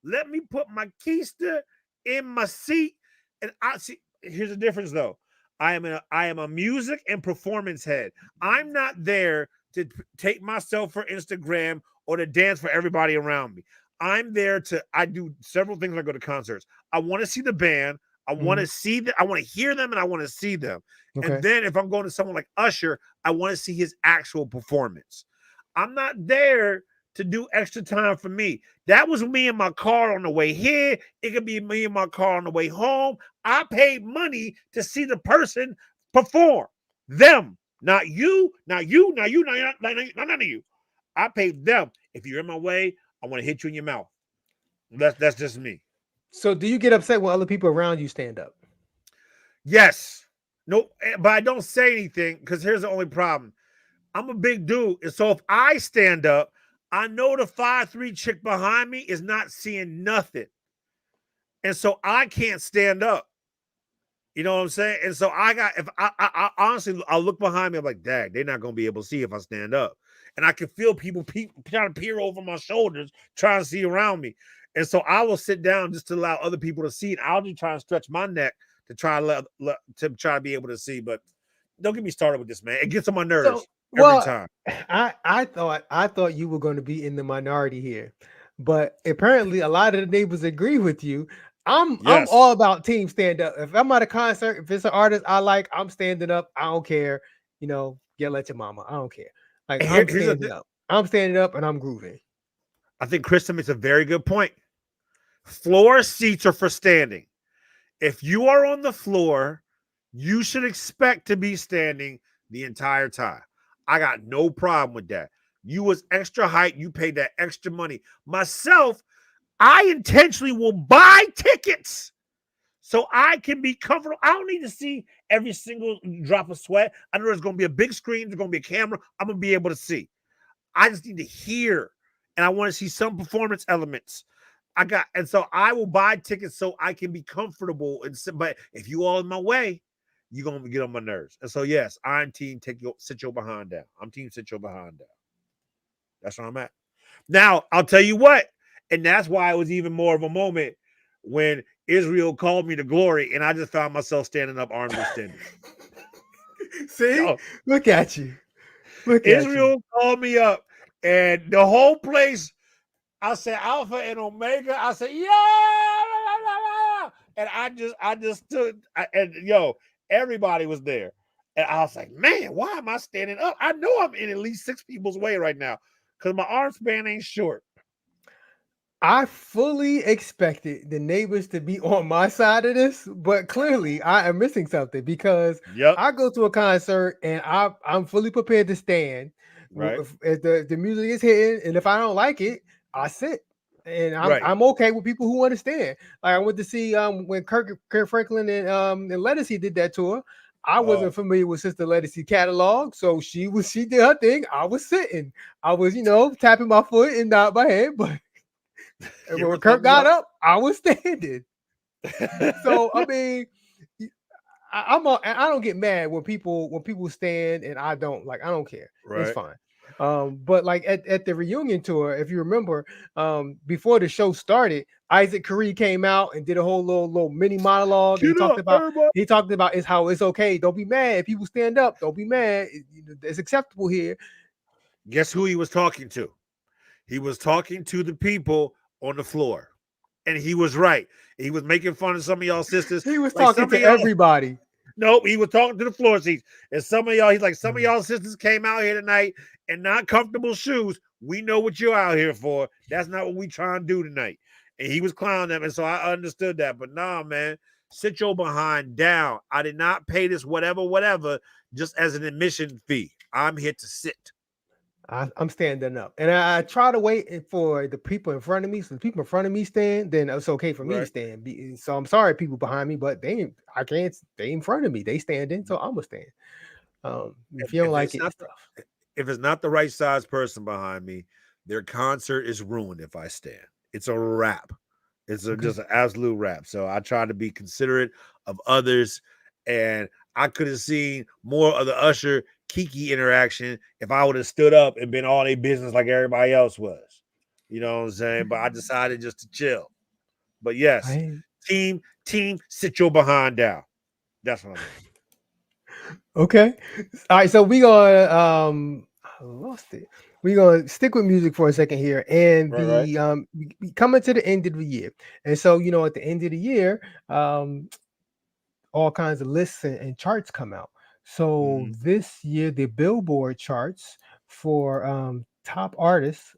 B: Let me put my keister in my seat. And I see. Here's the difference, though. I am a music and performance head. I'm not there to take myself for Instagram or to dance for everybody around me. I'm there I do several things when I go to concerts. I want to see the band. I want to see them. I want to hear them, and I want to see them. Okay. And then if I'm going to someone like Usher, I want to see his actual performance. I'm not there to do extra time for me. That was me in my car on the way here. It could be me in my car on the way home. I paid money to see the person perform. Them, not you, not none of you. I paid them. If you're in my way, I want to hit you in your mouth. That's just me.
A: So do you get upset when other people around you stand up?
B: Yes. No, but I don't say anything because here's the only problem. I'm a big dude, and so if I stand up, I know the 5'3" chick behind me is not seeing nothing, and so I can't stand up. You know what I'm saying? And so if I honestly, I'll look behind me. I'm like, dang, they're not gonna be able to see if I stand up, and I can feel people trying to peer over my shoulders, trying to see around me. And so I will sit down just to allow other people to see, and I'll just try and stretch my neck to try to be able to see. But don't get me started with this, man. It gets on my
A: So,
B: nerves every
A: well,
B: time.
A: I thought you were going to be in the minority here, but apparently a lot of the neighbors agree with you. I'm
B: Yes.
A: all about team stand up. If I'm at a concert, if it's an artist I like, I'm standing up. I don't care. Yell at your mama. I don't care. Like I'm
B: Here's the
A: standing
B: thing.
A: up. I'm standing up and I'm grooving.
B: I think Krista makes a very good point. Floor seats are for standing. If you are on the floor, you should expect to be standing the entire time. I got no problem with that. You was extra height, you paid that extra money. Myself, I intentionally will buy tickets so I can be comfortable. I don't need to see every single drop of sweat. I know there's going to be a big screen, there's going to be a camera. I'm going to be able to see. I just need to hear, and I want to see some performance elements. And so I will buy tickets so I can be comfortable. But if you all in my way, you're gonna get on my nerves. And so yes, I'm team sit your behind down. I'm team sit your behind down. That's where I'm at. Now I'll tell you what, and that's why it was even more of a moment when Israel called me to glory, and I just found myself standing up, arms extended.
A: See,
B: Yo,
A: look at you. Look at you.
B: Israel called me up, and the whole place. I said Alpha and Omega. I said, yeah, and I just stood, and everybody was there, and I was like, man, why am I standing up? I know I'm in at least 6 people's way right now because my arm span ain't short.
A: I fully expected the neighbors to be on my side of this, but clearly I am missing something because
B: Yep,
A: I go to a concert and I'm fully prepared to stand.
B: right,
A: If the music is hitting, and if I don't like it, I sit. And I'm
B: right.
A: I'm okay with people who understand. Like I went to see when Kirk Franklin and Ledisi did that tour. I wasn't
B: Oh,
A: familiar with Sister Ledisi catalog, so she did her thing. I was sitting. I was tapping my foot and not my head, but and
B: give her
A: when
B: a
A: Kirk
B: thumbs
A: got
B: up.
A: up, I was standing. So I mean, I don't get mad when people stand and I don't. Like I don't care. It's
B: Right.
A: fine. But like at the reunion tour, if you remember, before the show started, Isaac Curry came out and did a whole little mini monologue. And
B: Get up, everybody.
A: he talked about is how it's okay. Don't be mad if people stand up. Don't be mad. It's acceptable here.
B: Guess who he was talking to? He was talking to the people on the floor. And he was right. He was making fun of some of y'all sisters.
A: He was
B: Like
A: talking
B: some of
A: to
B: y'all,
A: everybody.
B: nope, he was talking to the floor seats. And some of y'all, he's like, some of y'all sisters came out here tonight in not comfortable shoes. We know what you're out here for. That's not what we trying to do tonight. And he was clowning them. And so I understood that. But nah, man, sit your behind down. I did not pay this whatever, just as an admission fee. I'm here to sit.
A: I'm standing up, and I try to wait for the people in front of me. So the people in front of me stand, then it's okay for me to
B: Right.
A: stand. So I'm sorry, people behind me, but I can't. They in front of me, they standing, so I'm gonna stand. If you don't
B: If
A: like
B: it's
A: it,
B: not
A: it's tough.
B: if it's not the right size person behind me, their concert is ruined if I stand. It's a wrap.
A: Okay.
B: Just an absolute wrap. So I try to be considerate of others, and I could have seen more of the Usher Kiki interaction if I would have stood up and been all their business like everybody else was. You know what I'm saying? But I decided just to chill. But yes,
A: I
B: team, sit your behind down. That's what I mean.
A: okay. All right, so we gonna I lost it. We're gonna stick with music for a second here, and
B: Right.
A: we coming to the end of the year, and so at the end of the year, all kinds of lists and charts come out. So
B: Mhm.
A: this year, the Billboard charts for top artists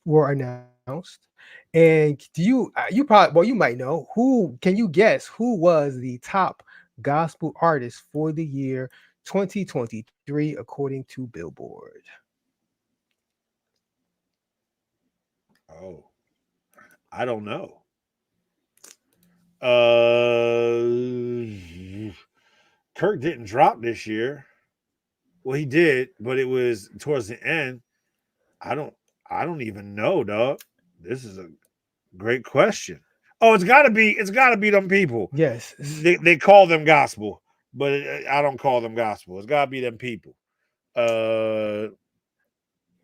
A: were announced. And do you probably, well, you might know who? Can you guess who was the top gospel artist for the year 2023 according to Billboard?
B: Oh, I don't know. Uh, Kirk didn't drop this year. Well, he did, but it was towards the end. I don't even know, dog. This is a great question. Oh, it's gotta be them people.
A: Yes.
B: They call them gospel, but I don't call them gospel. It's gotta be them people.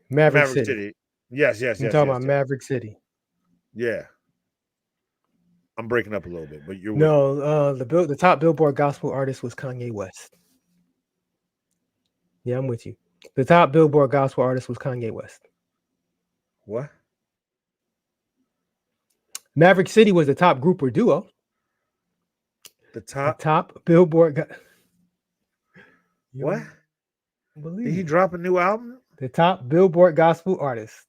A: Maverick City.
B: Yes.
A: I'm talking about Maverick City.
B: Yeah. I'm breaking up a little bit, but you're
A: no. The top Billboard gospel artist was Kanye West. Yeah, I'm with you. The top Billboard gospel artist was Kanye West.
B: What?
A: Maverick City was the top group or duo.
B: The
A: top Billboard.
B: What? Did he drop a new album?
A: The top Billboard gospel artist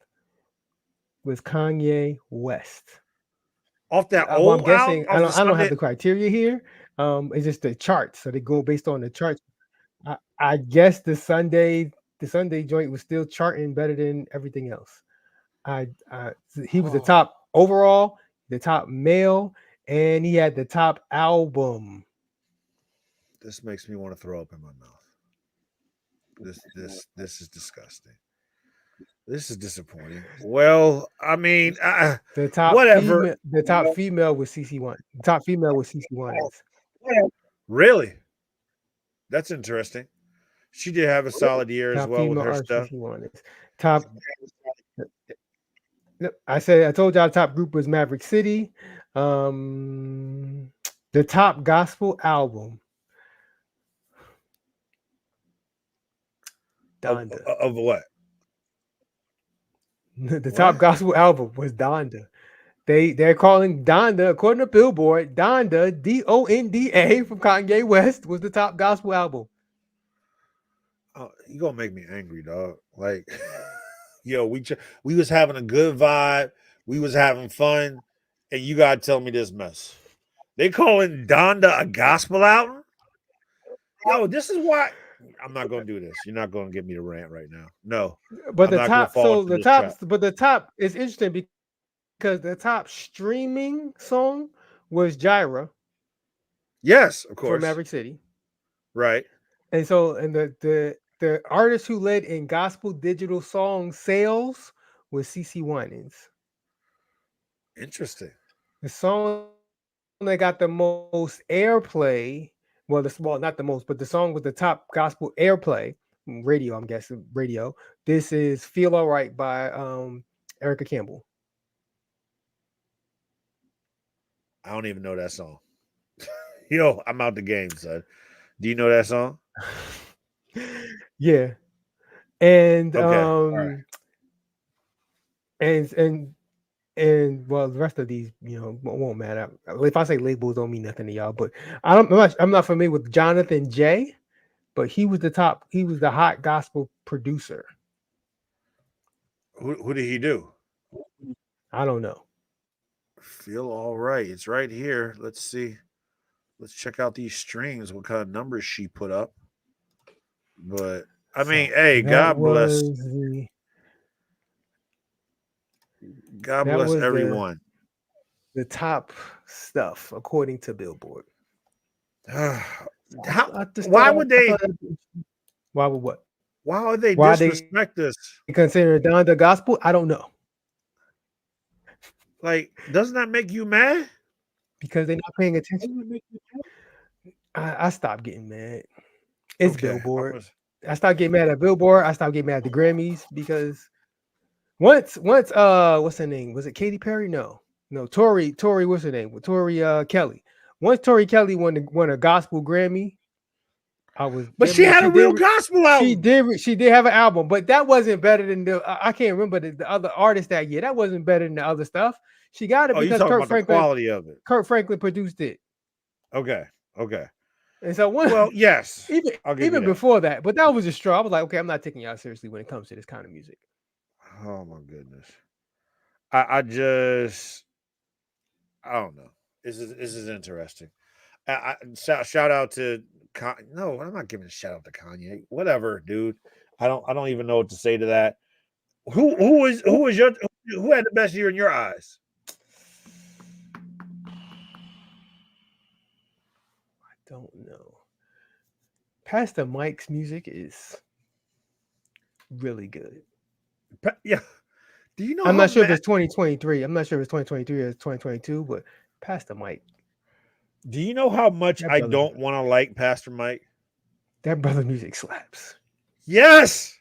A: was Kanye West.
B: Off that old
A: I'm guessing
B: album?
A: I don't have the criteria here. It's just the charts, so they go based on the charts. I guess the Sunday joint was still charting better than everything else. He was the top overall, the top male, and he had the top album.
B: This makes me want to throw up in my mouth. This is disgusting. This is disappointing. Well, I mean,
A: the top
B: whatever.
A: The top female was CC1. The top female was CC1.
B: Really? That's interesting. She did have a solid year as well with her stuff.
A: Top. I told y'all top group was Maverick City. The top gospel album. Donda.
B: Of what?
A: The top gospel album was Donda. They're calling Donda, according to Billboard, Donda, Donda from Kanye West was the top gospel album.
B: Oh, you gonna make me angry, dog. Like, yo, we was having a good vibe, we was having fun, and you gotta tell me this mess. They calling Donda a gospel album? Yo, this is why I'm not gonna do this. You're not gonna get me to rant right now. No.
A: But the top is interesting because the top streaming song was Gyra.
B: Yes, of course.
A: From Maverick City.
B: Right.
A: And so the artist who led in gospel digital song sales was CeCe Winans.
B: Interesting.
A: The song that got the most airplay, not the most, but the song with the top gospel airplay, radio, I'm guessing radio. This is Feel All Right by Erica Campbell.
B: I don't even know that song. Yo, I'm out the game, son. Do you know that song?
A: Yeah. And
B: right.
A: and well, the rest of these, won't matter. If I say labels, don't mean nothing to y'all. But I'm not familiar with Jonathan J, but he was the top. He was the hot gospel producer.
B: Who did he do?
A: I don't know.
B: Feel All Right. It's right here. Let's see. Let's check out these streams. What kind of numbers she put up? But I mean, hey, God bless. God bless everyone.
A: The top stuff according to Billboard.
B: Why would they?
A: Why would what?
B: Why would they disrespect this?
A: Consider Donda gospel? I don't know.
B: Like, doesn't that make you mad?
A: Because they're not paying attention. I stopped getting mad. It's okay. Billboard. I stopped getting mad at Billboard. I stopped getting mad at the Grammys because once what's her name? Was it Katy Perry? No, Tori. What's her name? Tori Kelly. Once Tori Kelly won a gospel Grammy,
B: But she had a real gospel album.
A: She did have an album, but that wasn't better than I can't remember the other artists that year. That wasn't better than the other stuff. She got it because Kirk Franklin.
B: The quality of it.
A: Kirk Franklin produced it.
B: Okay.
A: And so
B: yes,
A: even before that, but that was a straw. I was like, okay, I'm not taking y'all seriously when it comes to this kind of music.
B: Oh my goodness, I don't know. This is interesting. Shout out to no, I'm not giving a shout out to Kanye. Whatever, dude. I don't even know what to say to that. Who had the best year in your eyes?
A: I don't know. Pastor Mike's music is really good.
B: Yeah. Do you know?
A: I'm
B: how
A: not sure if
B: mad-
A: it's 2023. I'm not sure if it's 2023 or it's 2022, but Pastor Mike,
B: Do you know how much
A: That
B: I
A: brother-
B: don't want to like Pastor Mike?
A: that brother music slaps.
B: Yes.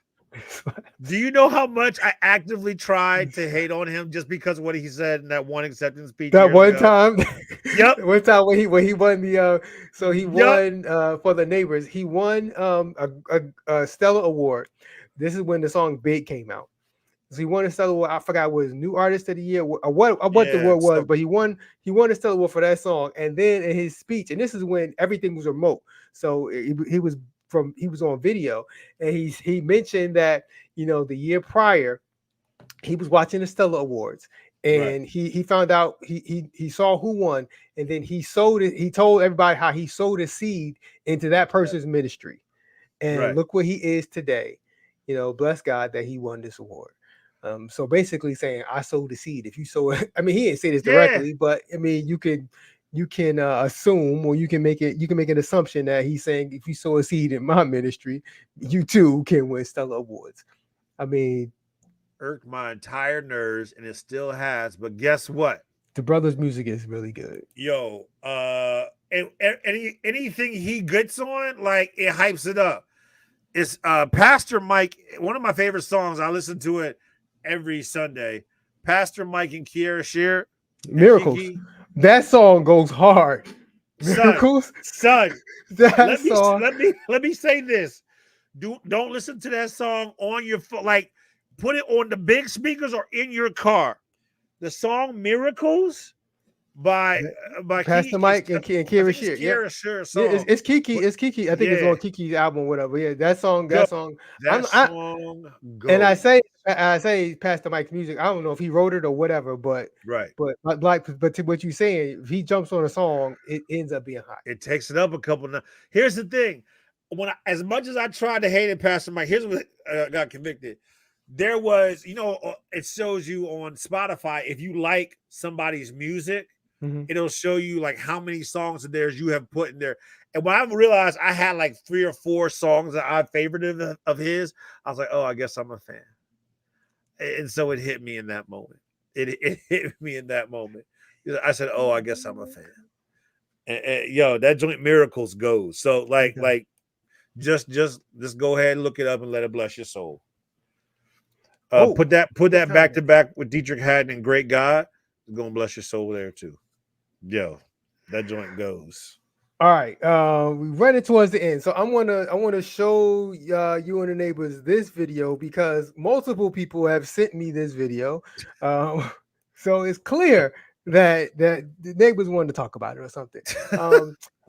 B: Do you know how much I actively tried to hate on him just because of what he said in that one acceptance speech?
A: That
B: years
A: one
B: ago?
A: time,
B: Yep.
A: one time when he won the so he
B: Yep.
A: won for the neighbors. He won a Stellar Award. This is when the song "Big" came out. So he won a Stellar Award. I forgot what was New Artist of the Year or what the
B: Yeah,
A: award was,
B: so-
A: but he won a Stellar Award for that song. And then in his speech, and this is when everything was remote, so he was on video, and he mentioned that the year prior he was watching the Stellar Awards, and he found out he saw who won, and then he sold it. He told everybody how he sowed a seed into that person's ministry, and look where he is today. Bless God that he won this award. So basically saying I sowed the seed. If you sow it, I mean he didn't say this directly, but I mean you can assume, or you can make an assumption that he's saying if you sow a seed in my ministry, you too can win Stellar Awards. I mean,
B: irked my entire nerves, and it still has. But guess what?
A: the brother's music is really good.
B: Yo, anything he gets on, like it hypes it up. It's Pastor Mike. One of my favorite songs. I listen to it every Sunday. Pastor Mike and Kiara Shear.
A: Miracles.
B: Kiki.
A: That song goes hard.
B: Son,
A: Miracles.
B: Son,
A: That song.
B: let me say this. Don't listen to that song on your phone. Like, put it on the big speakers or in your car. The song "Miracles" by
A: Pastor
B: Kiki,
A: Mike and Kiara Shear. Yeah.
B: Kiara Shear song.
A: Yeah, it's Kiki. It's Kiki. I think it's on Kiki's album, whatever. Yeah, that song.
B: That
A: song
B: goes.
A: And I say Pastor Mike's music. I don't know if he wrote it or whatever, but to what you're saying, if he jumps on a song, it ends up being hot.
B: It takes it up a couple. Here's the thing: as much as I tried to hate it, Pastor Mike, here's what got convicted. There was, it shows you on Spotify if you like somebody's music, it'll show you like how many songs of theirs you have put in there. And when I realized I had like 3 or 4 songs that I favored of his, I was like, oh, I guess I'm a fan. And so it hit me in that moment. It hit me in that moment. I said, oh, I guess I'm a fan. And yo, that joint Miracles goes. So like just go ahead and look it up and let it bless your soul. Put that back to back with Dietrich Haddon and Great God. It's gonna bless your soul there too. Yo, that joint goes.
A: All right, we running towards the end, so I want to show you and the neighbors this video because multiple people have sent me this video, so it's clear that the neighbors wanted to talk about it or something.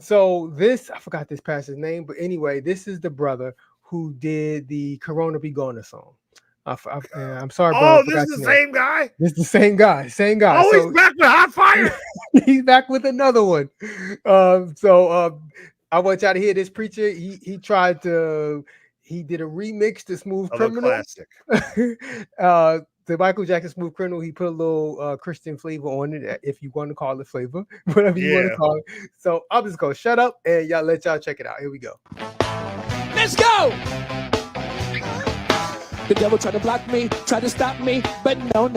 A: So this, I forgot this pastor's name, but anyway, this is the brother who did the "Corona Be Gone" song. I'm sorry, brother.
B: Oh, this is the same guy?
A: This is the same guy.
B: Oh, so, he's back with Hot Fire.
A: He's back with another one. I want y'all to hear this preacher. He did a remix to Smooth Criminal.
B: Classic.
A: The Michael Jackson Smooth Criminal. He put a little Christian flavor on it, if you want to call it flavor, whatever you want to call it. So I'm just gonna shut up and let y'all check it out. Here we go.
H: Let's go. The devil tried to block me, tried to stop me, but no.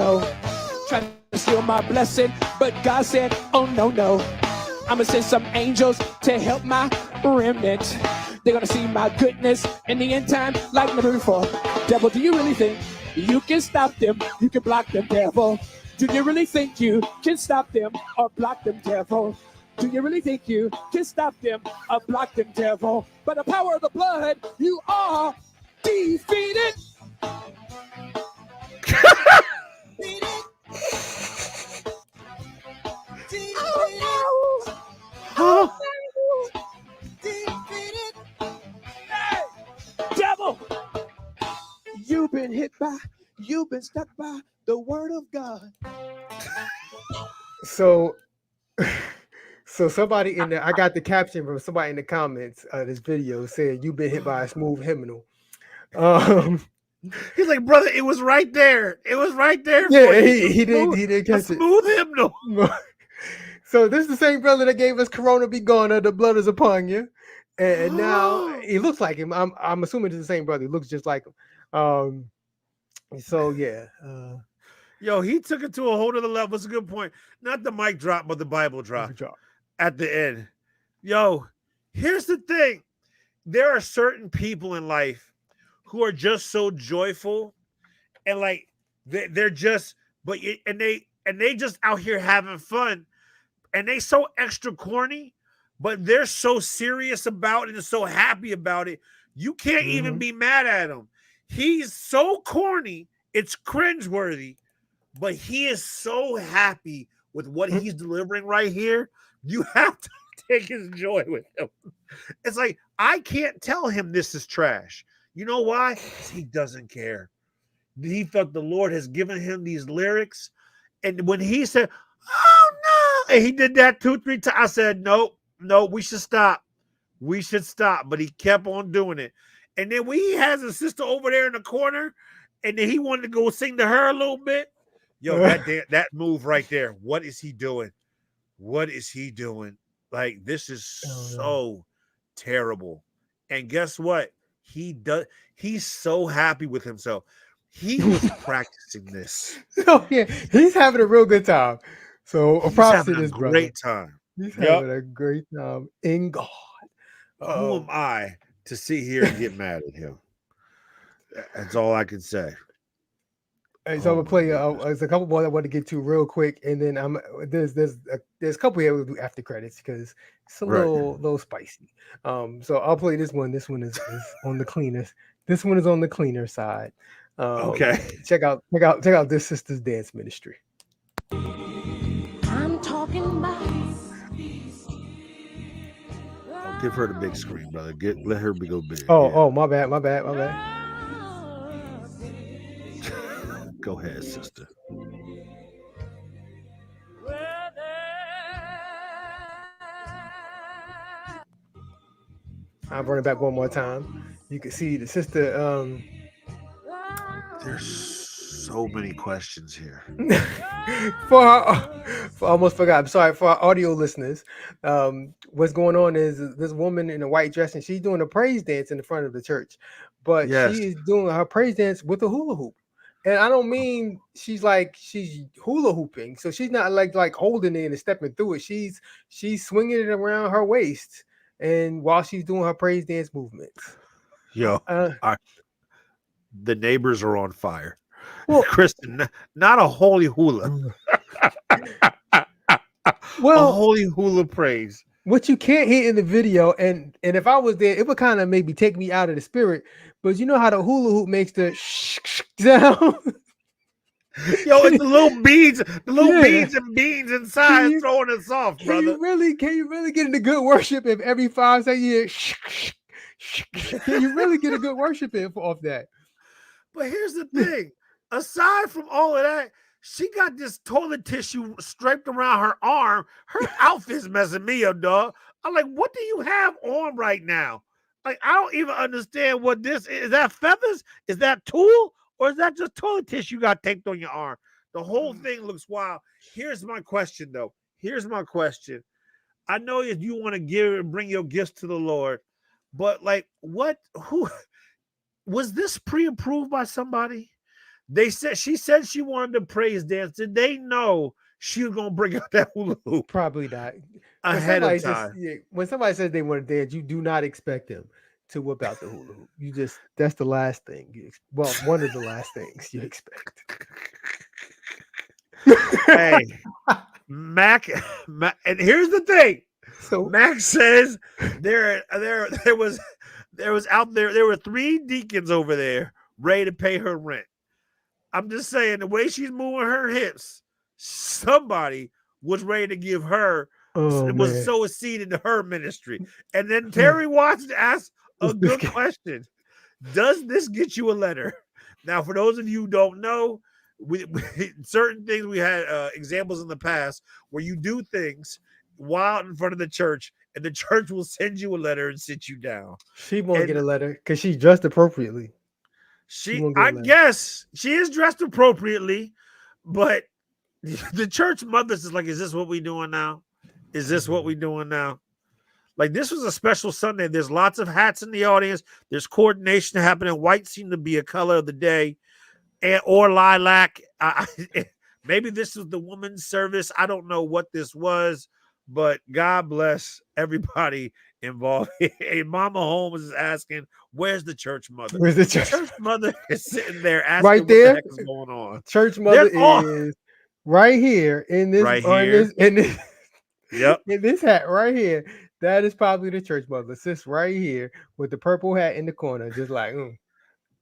H: Tried to steal my blessing, but God said, oh no. I'ma send some angels to help my remnant. They're gonna see my goodness in the end time like never before. Devil, do you really think you can stop them? You can block them, devil. Do you really think you can stop them or block them, devil? Do you really think you can stop them or block them, devil? By the power of the blood, you are defeated. Devil, you've been stuck by the word of God.
A: So somebody in there, I got the caption from somebody in the comments of this video saying you've been hit by a smooth hymnal.
B: He's like, brother, it was right there. It was right there.
A: Yeah, he did catch it.
B: Smooth hymnal.
A: So this is the same brother that gave us "Corona Be Gone," the blood is upon you. and now he looks like him. I'm assuming it's the same brother. He looks just like him. So yeah.
B: Yo, he took it to a whole other level. It's a good point. Not the mic drop, but the Bible drop at the end. Yo, here's the thing. There are certain people in life who are just so joyful, and like they're just, and they just out here having fun, and they so extra corny, but they're so serious about it and so happy about it. You can't even be mad at him. He's so corny, it's cringeworthy, but he is so happy with what he's delivering right here. You have to take his joy with him. It's like, I can't tell him this is trash. You know why? He doesn't care. He felt the Lord has given him these lyrics. And when he said, oh no, and he did that 2-3 times, I said, nope, we should stop. We should stop. But he kept on doing it. And then when he has a sister over there in the corner, and then he wanted to go sing to her a little bit. Yo, that move right there. What is he doing? What is he doing? Like, this is so terrible. And guess what? He's so happy with himself. He was practicing this.
A: Oh yeah, he's having a real good time. So props to this brother.
B: Great time.
A: He's having a great time in God.
B: Who am I to sit here and get mad at him? That's all I can say.
A: Hey, so I'm gonna play. There's a couple more I want to get to real quick, and then there's a couple here we'll do after credits because it's a little spicy. So I'll play this one. This one is on the cleanest. This one is on the cleaner side.
B: Okay.
A: Check out this sister's dance ministry.
I: I'm talking about.
B: Give her the big screen, brother. Let her go big.
A: Oh, my bad.
B: Go ahead, sister.
A: I'll run it back one more time. You can see the sister.
B: There's so many questions here.
A: I almost forgot. I'm sorry for our audio listeners. What's going on is this woman in a white dress, and she's doing a praise dance in the front of the church, but she is doing her praise dance with a hula hoop. And I don't mean she's hula hooping, so she's not like holding it and stepping through it. She's swinging it around her waist, and while she's doing her praise dance movements.
B: Yo, the neighbors are on fire.
A: Well,
B: Kristen, not a holy hula.
A: Well,
B: a holy hula praise.
A: What you can't hear in the video, and if I was there, it would kind of maybe take me out of the spirit. But you know how the hula hoop makes the sound?
B: Yo, it's the little beads, beads and beans inside throwing us off, brother.
A: Can you really get into good worship if every 5 seconds can you really get a good worship off that?
B: But here's the thing. Aside from all of that, she got this toilet tissue striped around her arm. Her outfit's messing me up, dog. I'm like, what do you have on right now? Like, I don't even understand what this is. Is that feathers? Is that tulle? Or is that just toilet tissue you got taped on your arm? The whole thing looks wild. Here's my question, though. Here's my question. I know if you want to give and bring your gifts to the Lord, but like, who was this pre-approved by somebody? She said she wanted to praise dance. Did they know she was gonna bring out that hula hoop?
A: Probably not.
B: Ahead of time.
A: When somebody says they want to dance, you do not expect them to whip out the hula hoop. That's the last thing. One of the last things you expect.
B: Hey, Mac, and here's the thing. So Mac says there were 3 deacons over there ready to pay her rent. I'm just saying, the way she's moving her hips, somebody was ready to give her sow a seed into her ministry. And then Terry Watson asked a good question. Does this get you a letter? Now, for those of you who don't know, we certain things, we had examples in the past where you do things while in front of the church, and the church will send you a letter and sit you down.
A: She won't get a letter because she's dressed appropriately.
B: I guess she is dressed appropriately, but the church mothers is like, is this what we doing now? Is this what we doing now? Like this was a special Sunday. There's lots of hats in the audience. There's coordination happening. White seemed to be a color of the day, or lilac. Maybe this was the women's service. I don't know what this was, but God bless everybody involved. And Mama Holmes is asking, "Where's the church mother?"
A: Where's the church?
B: Church mother is sitting there asking,
A: Right
B: "What
A: there?
B: the heck is going on?"
A: Church mother
B: There's
A: is right here in this,
B: Right here.
A: in this,
B: Yep.
A: in this hat right here. That is probably the church mother. Sits right here with the purple hat in the corner, just like.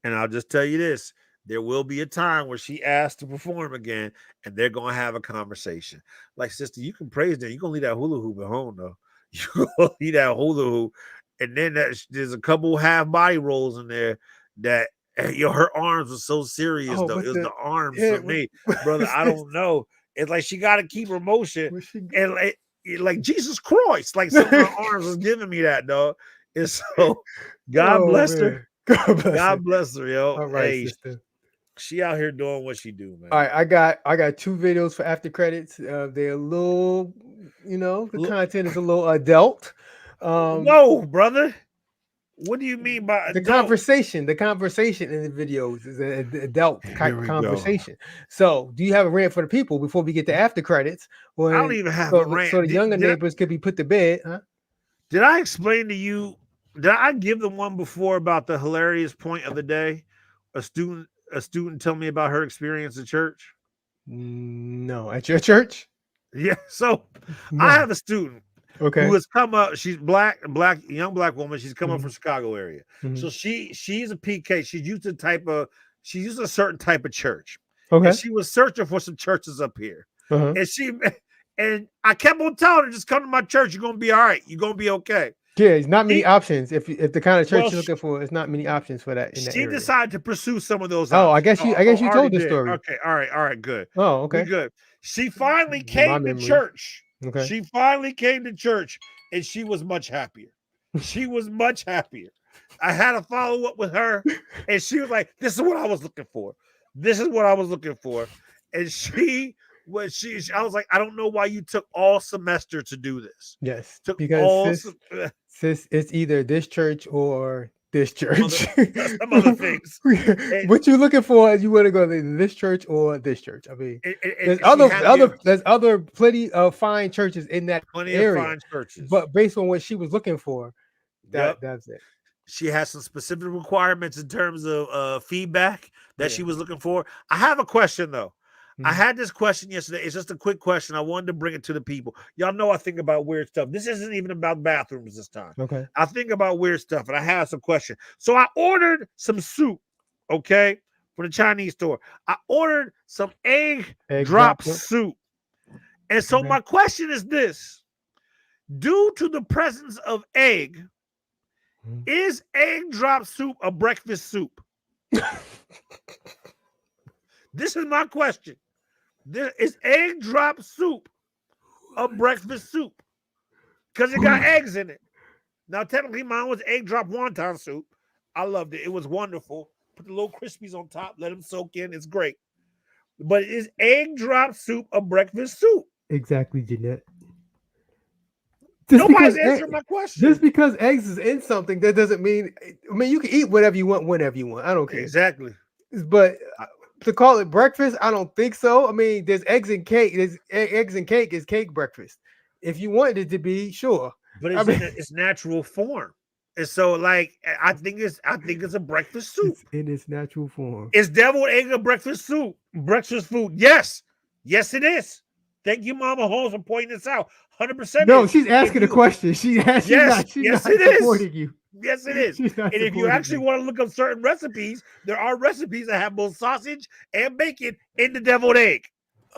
B: And I'll just tell you this: there will be a time where she asked to perform again, and they're gonna have a conversation. Like, sister, you can praise them. You're gonna leave that hula hoop at home, though. You're gonna leave that hula hoop, and then there's a couple half body rolls in there that her arms were so serious, though. It was the arms for me, brother. I don't know. It's like she got to keep her motion, and like Jesus Christ, like some of her arms was giving me that, dog. And so, God bless her. God bless her, yo.
A: All right,
B: hey,
A: sister.
B: She out here doing what she do, man.
A: All right, I got 2 videos for after credits. They're a little, the content is a little adult.
B: Whoa, brother. What do you mean by
A: the
B: adult?
A: conversation? The conversation in the videos is an adult conversation. So, do you have a rant for the people before we get to after credits?
B: I don't even have a rant.
A: So the younger neighbors could be put to bed, huh?
B: Did I explain to you? Did I give the one before about the hilarious point of the day? A student tell me about her experience at church.
A: No, at your church?
B: Yeah. So I have a student who has come up. She's young black woman. She's come up from Chicago area. So she's a PK. She's used a certain type of church. Okay. And she was searching for some churches up here. And I kept on telling her, just come to my church. You're gonna be all right. You're gonna be okay.
A: Yeah, it's not many options. If the kind of church you're looking for, it's not many options for that.
B: She decided to pursue some of those.
A: Oh, I guess you told the story.
B: Okay, all right, good.
A: Oh, okay,
B: we're good. She finally came to church. Okay, she finally came to church, and she was much happier. She was much happier. I had to follow up with her, and she was like, "This is what I was looking for. This is what I was looking for." And I was like, I don't know why you took all semester to do this.
A: Yes, because sis, it's either this church or this church.
B: Some other things.
A: What you looking for? You want to go to this church or this church? I mean, there's plenty of fine churches in that area. Of fine churches, but based on what she was looking for, that's it.
B: She has some specific requirements in terms of feedback that she was looking for. I have a question though. I had this question yesterday. It's just a quick question. I wanted to bring it to the people. Y'all know I think about weird stuff. This isn't even about bathrooms this time.
A: Okay.
B: I think about weird stuff, and I have some questions. So I ordered some soup, okay, from the Chinese store. I ordered some egg drop soup. And so my question is this. Due to the presence of egg, is egg drop soup a breakfast soup? This is my question. There is egg drop soup a breakfast soup? Because it got eggs in it. Now, technically, mine was egg drop wonton soup. I loved it. It was wonderful. Put the little crispies on top. Let them soak in. It's great. But is egg drop soup a breakfast soup?
A: Exactly, Jeanette.
B: Nobody's answering my question.
A: Just because eggs is in something, that doesn't mean. I mean, you can eat whatever you want, whenever you want. I don't care.
B: Exactly.
A: But to call it breakfast, I don't think so. I mean, there's eggs and cake. There's eggs and cake is cake breakfast. If you wanted it to be, sure.
B: But it's its natural form. And so, like, I think it's a breakfast soup.
A: It's in its natural form.
B: Is deviled egg a breakfast soup? Breakfast food? Yes. Yes, it is. Thank you, Mama Holmes, for pointing this out. 100%.
A: No, she's asking a question. She's not supporting you.
B: Yes, it is. And if you actually want to look up certain recipes, there are recipes that have both sausage and bacon in the deviled egg.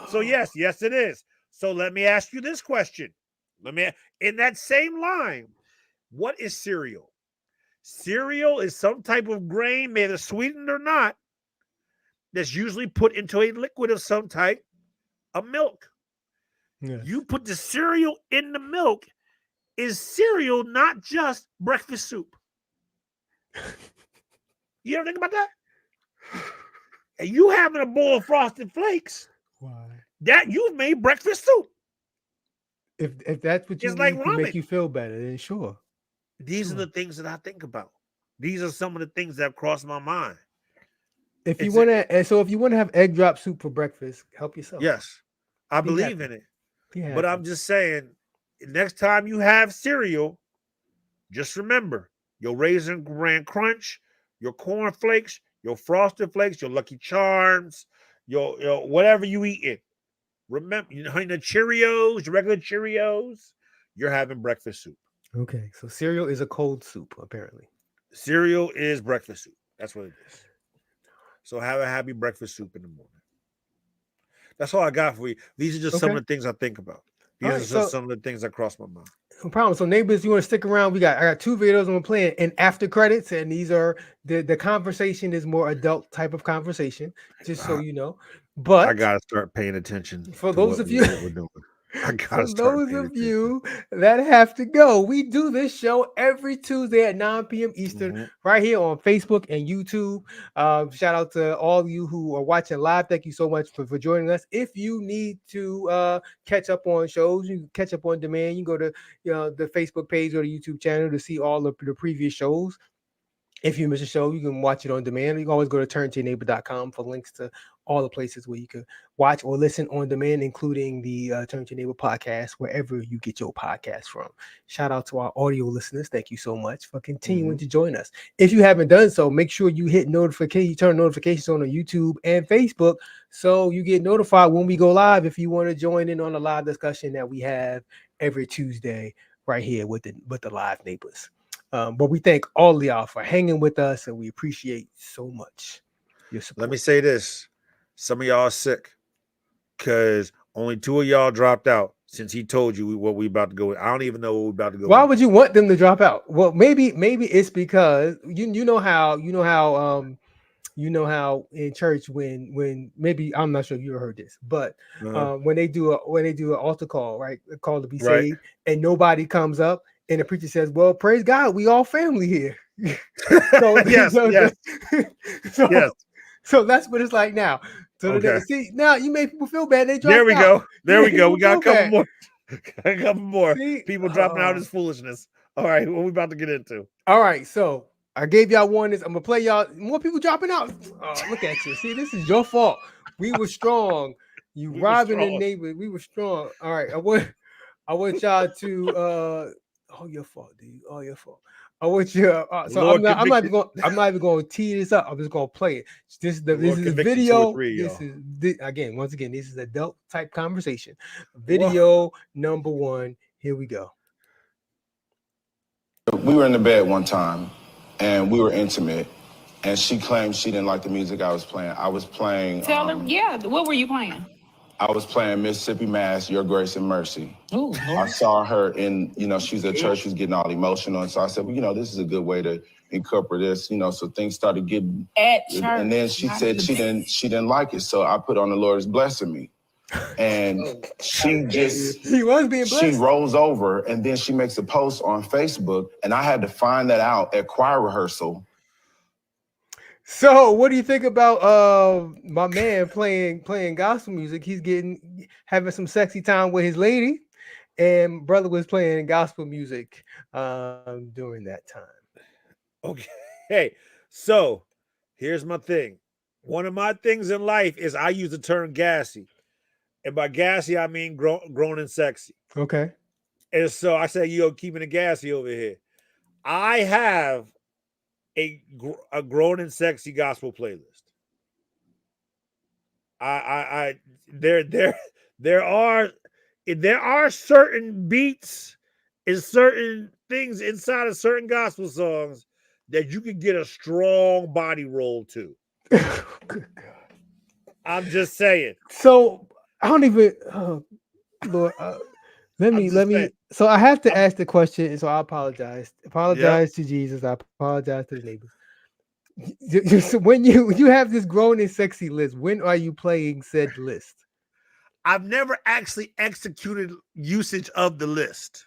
B: So yes, it is. So let me ask you this question. In that same line, what is cereal? Cereal is some type of grain, either sweetened or not, that's usually put into a liquid of some type of milk. Yes. You put the cereal in the milk. Is cereal not just breakfast soup? You ever think about that? And you having a bowl of Frosted Flakes?
A: Why?
B: That you've made breakfast soup.
A: If that's what you
B: It's like
A: need to make
B: ramen.
A: you feel better, then sure.
B: These are the things that I think about. These are some of the things that have crossed my mind.
A: If you
B: It's
A: want to, and so if you want to have egg drop soup for breakfast, help yourself.
B: yes, I
A: Be
B: believe
A: happy.
B: in it.
A: Be
B: But
A: happy.
B: I'm just saying, next time you have cereal, just remember your Raisin Bran Crunch, your Corn Flakes, your Frosted Flakes, your Lucky Charms, your whatever you eating. Remember, you know, the Cheerios, your regular Cheerios, you're having breakfast soup.
A: Okay, so cereal is a cold soup, apparently.
B: Cereal is breakfast soup. That's what it is. So have a happy breakfast soup in the morning. That's all I got for you. These are just some of the things I think about. These are just some of the things that cross my mind.
A: No problem. So neighbors, you want to stick around? I got 2 videos I'm playing and after credits, and these are the conversation is more adult type of conversation, just so you know. But
B: I gotta start paying attention
A: for
B: to
A: those
B: what
A: of you
B: we're doing. I gotta
A: for
B: start
A: those
B: paying
A: of
B: attention.
A: you that have to go, we do this show every Tuesday at 9 p.m. Eastern, right here on Facebook and YouTube. Shout out to all of you who are watching live. Thank you so much for joining us. If you need to catch up on shows, you can catch up on demand. You can go to the Facebook page or the YouTube channel to see all of the previous shows. If you miss a show, you can watch it on demand. You can always go to turntoyourneighbor.com for links to all the places where you can watch or listen on demand, including the Turn to Your Neighbor podcast, wherever you get your podcast from. Shout out to our audio listeners. Thank you so much for continuing to join us. If you haven't done so, make sure you hit notification, you turn notifications on YouTube and Facebook so you get notified when we go live if you want to join in on the live discussion that we have every Tuesday right here with the live neighbors. But we thank all of y'all for hanging with us, and we appreciate so much your support.
B: Let me say this. Some of y'all are sick because only 2 of y'all dropped out since he told you what we about to go with. I don't even know what we're about to go
A: Why
B: with.
A: would you want them to drop out? Well, maybe it's because you know how in church when maybe I'm not sure you ever heard this, but when they do an altar call, right, call to be saved, and nobody comes up, and the preacher says, "Well, praise God, we all family here." So
B: yes.
A: So that's what it's like now. So see, now you make people feel bad. They drop
B: There we
A: out.
B: go. There we go. We got a couple more. A couple more.
A: See?
B: People dropping out is foolishness. All right, what we about to get into?
A: All right, so I gave y'all warnings. I'm gonna play y'all more people dropping out. Oh, look at you. See, this is your fault. We were strong. You robbing the neighbor. We were strong. All right. I want y'all to oh, your fault, dude. Oh, your fault. I want you. So I'm not even going to tee this up. I'm just going to play it. This is the video. Once again, this is adult type conversation. Video number 1. Here we go.
I: We were in the bed one time, and we were intimate. And she claimed she didn't like the music I was playing. I was playing.
J: Tell her, yeah. What were you playing?
I: I was playing Mississippi Mass, Your Grace and Mercy.
J: Ooh,
I: I saw her in, she's at church, she's getting all emotional. And so I said, well, this is a good way to incorporate this, so things started getting
J: at church.
I: And then she said she didn't like it. So I put on the Lord's blessing me. And she
A: was being blessed.
I: She rolls over and then she makes a post on Facebook, and I had to find that out at choir rehearsal.
A: So, what do you think about my man playing gospel music? He's having some sexy time with his lady, and brother was playing gospel music during that time.
B: Okay, so here's my thing. One of my things in life is I use the term gassy, and by gassy I mean grown and sexy.
A: Okay,
B: and so I say, keeping it gassy over here. I have a grown and sexy gospel playlist. There are certain beats and certain things inside of certain gospel songs that you can get a strong body roll to.
A: Good God.
B: I'm just saying.
A: So I don't even Lord, let me. So I have to ask the question. So I apologize. To Jesus. I apologize to the neighbors. So when you have this grown and sexy list, when are you playing said list?
B: I've never actually executed usage of the list.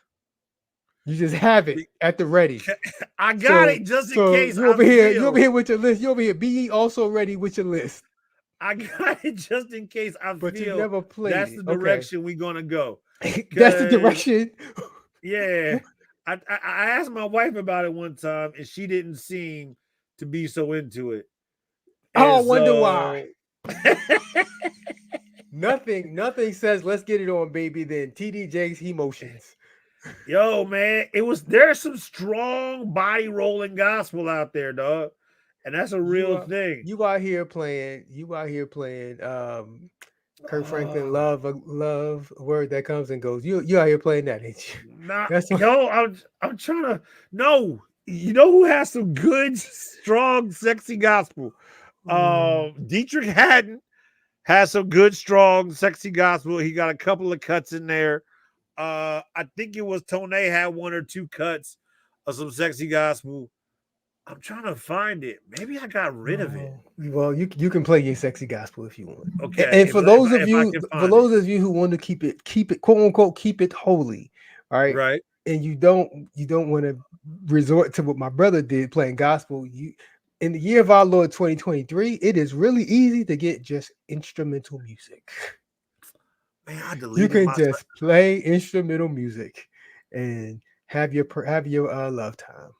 A: You just have it at the ready.
B: I got it just in case.
A: You over here with your list. You over here. Be ye also ready with your list.
B: I got it just in case I feel
A: you never played
B: that's the direction we're gonna go.
A: That's the direction.
B: Yeah. I asked my wife about it one time, and she didn't seem to be so into it.
A: I
B: And
A: wonder why.
B: so
A: Nothing says let's get it on, baby, than TD Jakes' emotions.
B: Yo, man, there's some strong body rolling gospel out there, dog. And that's a real thing.
A: You out here playing Kirk Franklin, love, a word that comes and goes. You out here playing that, ain't you?
B: I'm trying to. No, you know who has some good, strong, sexy gospel? Dietrich Haddon has some good, strong, sexy gospel. He got a couple of cuts in there. I think it was Tone had one or two cuts of some sexy gospel. I'm trying to find it. Maybe I got rid of it.
A: Well, you can play your sexy gospel if you want.
B: Okay.
A: And for those of you who want to keep it quote unquote keep it holy, all right?
B: Right.
A: And you don't want to resort to what my brother did playing gospel. In the year of our Lord 2023, it is really easy to get just instrumental music.
B: Man,
A: you can just play instrumental music and have your love time.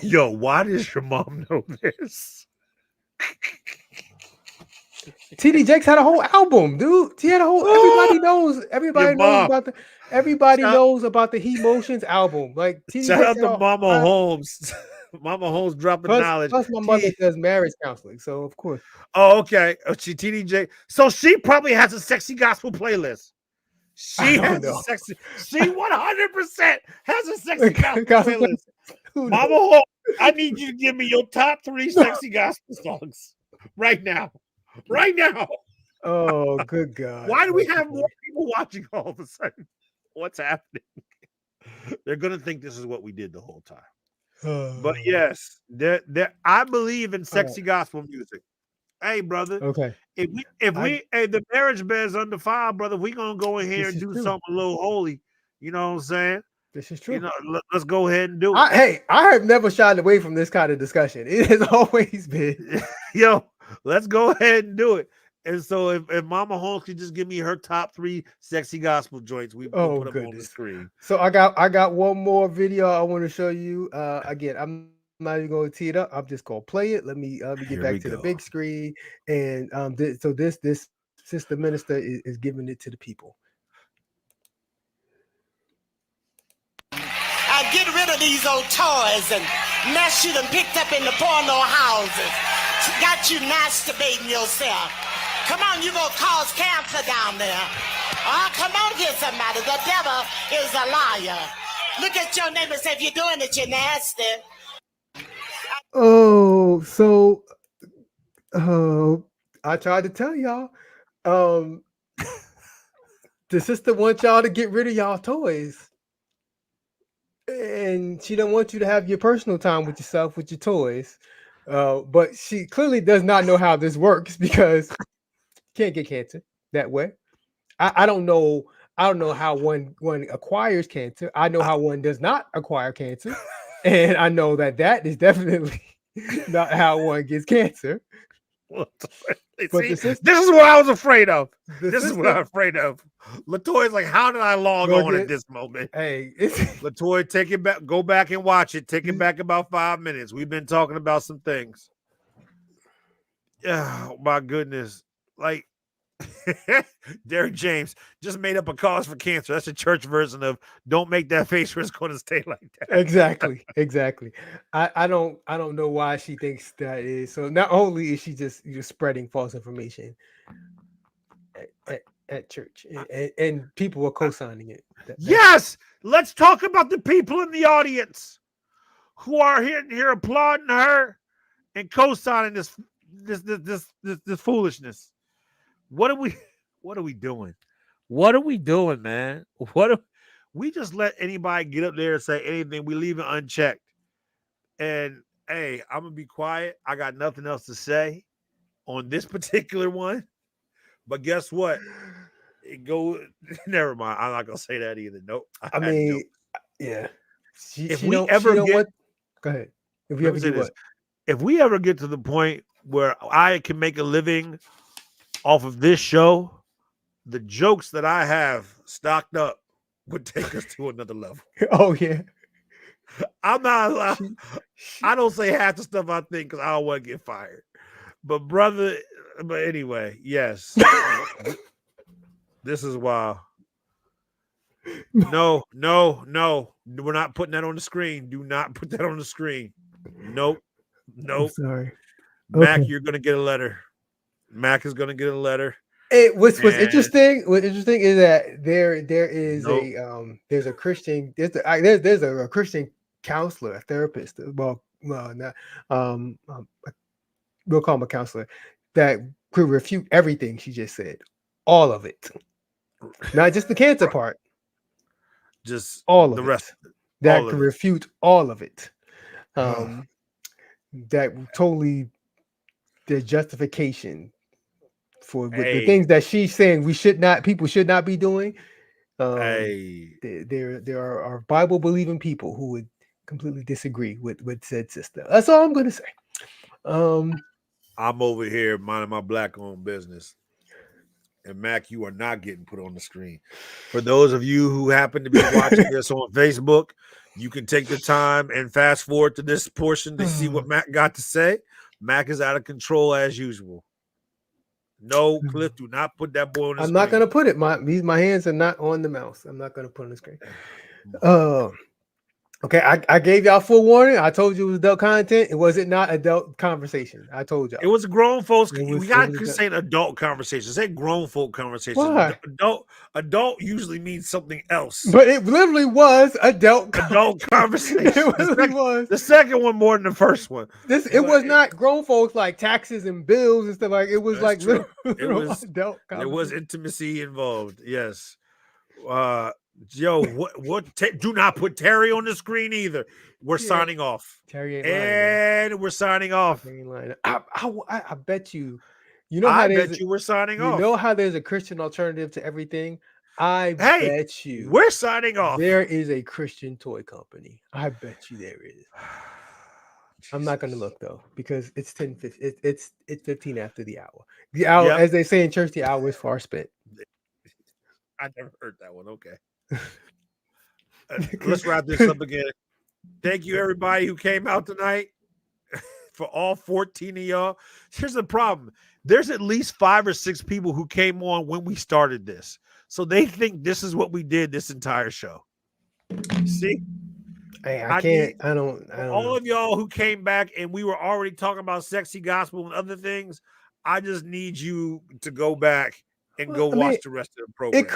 B: Yo, why does your mom know this?
A: TD Jakes had a whole album, dude. He had a whole. Everybody knows about the He Motions album. Like TD
B: shout
A: Jakes
B: out to Mama Holmes. Mama Holmes dropping knowledge.
A: Plus, my mother does marriage counseling, so of course.
B: Oh, okay. TDJ. So she probably has a sexy gospel playlist. She 100% has a sexy gospel playlist. Mama Holmes, I need you to give me your top 3 sexy gospel songs right now. Right now.
A: Oh, good God.
B: Why do we have more people watching all of a sudden? What's happening? They're going to think this is what we did the whole time. But yes, I believe in sexy gospel music. Hey, brother.
A: Okay.
B: If the marriage bed is undefiled, brother, we're going to go in here and do something a little holy. You know what I'm saying?
A: This is true.
B: You know, let's go ahead and do it.
A: I have never shied away from this kind of discussion. It has always been.
B: Yo, let's go ahead and do it. And so if Mama Holmes could just give me her top 3 sexy gospel joints, we put them on the screen.
A: So I got one more video I want to show you. Again, I'm not even going to tee it up. I'm just going to play it. Let me get back to the big screen. And so this sister minister is giving it to the people.
K: Get rid of these old toys and mess you done picked up in the porno houses. Got you masturbating yourself. Come on, you gonna cause cancer down there. Oh, come on here, somebody. The devil is a liar. Look at your neighbor and say, if you're doing it, you're nasty.
A: Oh, so I tried to tell y'all. The sister wants y'all to get rid of y'all toys. And she don't want you to have your personal time with yourself, with your toys. But she clearly does not know how this works because you can't get cancer that way. I don't know how one acquires cancer. I know how one does not acquire cancer. And I know that is definitely not how one gets cancer.
B: This is what I was afraid of. This is what I'm afraid of. Latoya's like, how did I log on at this moment?
A: Hey,
B: Latoya, take it back. Go back and watch it. Take it back about 5 minutes. We've been talking about some things. Oh, my goodness. Like, Derek James just made up a cause for cancer. That's a church version of don't make that face or it's going to stay like that.
A: Exactly. I don't know why she thinks that is. So not only is she just spreading false information at church, and people are co-signing it.
B: Yes, let's talk about the people in the audience who are here applauding her and co-signing this foolishness. What are we doing? What are we doing, man? We just let anybody get up there and say anything. We leave it unchecked. And hey, I'm gonna be quiet. I got nothing else to say on this particular one. But guess what? Never mind. I'm not gonna say that either. Nope.
A: Yeah.
B: Go ahead. If we ever get to the point where I can make a living off of this show, the jokes that I have stocked up would take us to another level.
A: Oh yeah.
B: I'm not allowed. I don't say half the stuff I think because I don't want to get fired. But brother, but anyway, yes. This is wild. No. We're not putting that on the screen. Do not put that on the screen. Nope.
A: I'm sorry.
B: Mac,
A: Okay.
B: you're gonna get a letter. Mac is gonna get a letter.
A: What's interesting? What's interesting is that there is there's a Christian there's a Christian counselor, a therapist. Well, not we'll call him a counselor that could refute everything she just said, all of it, not just the cancer part,
B: just
A: all of
B: the
A: it.
B: rest.
A: That could refute all of it. That totally the justification for the things that she's saying people should not be doing. There are Bible believing people who would completely disagree with said sister. That's all I'm going to say.
B: I'm over here minding my black-owned business, and Mac, you are not getting put on the screen. For those of you who happen to be watching this on Facebook, you can take the time and fast forward to this portion to see what Mac got to say. Mac is out of control as usual. No, Cliff, do not put that boy on the screen.
A: I'm not going to put it. My hands are not on the mouse. I'm not going to put it on the screen. Okay, I gave y'all full warning. I told you it was adult content. It was not adult conversation. I told y'all.
B: It was grown folks. We got to say adult conversation. Say grown folk conversation.
A: Why?
B: Adult usually means something else.
A: But it literally was adult
B: conversation.
A: It literally was.
B: The second one more than the first one.
A: It was not grown folks like taxes and bills and stuff like it was like
B: it
A: was adult
B: conversation. There was intimacy involved. Yes. Yo, do not put Terry on the screen either. We're signing off.
A: Terry
B: we're signing off.
A: I bet you.
B: I bet you we're signing off.
A: You know how there's a Christian alternative to everything? Bet you
B: we're signing off.
A: There is a Christian toy company. I bet you there is. I'm not going to look though because it's 10:50. It's 15 after the hour. The hour, as they say in church, the hour is far spent.
B: I never heard that one. Okay. Let's wrap this up again. Thank you, everybody who came out tonight. For all 14 of y'all. Here's the problem. There's at least 5 or 6 people who came on when we started this. So they think this is what we did this entire show. See?
A: Hey, I don't
B: all of y'all who came back and we were already talking about sexy gospel and other things. I just need you to go back and watch the rest of the program.
A: It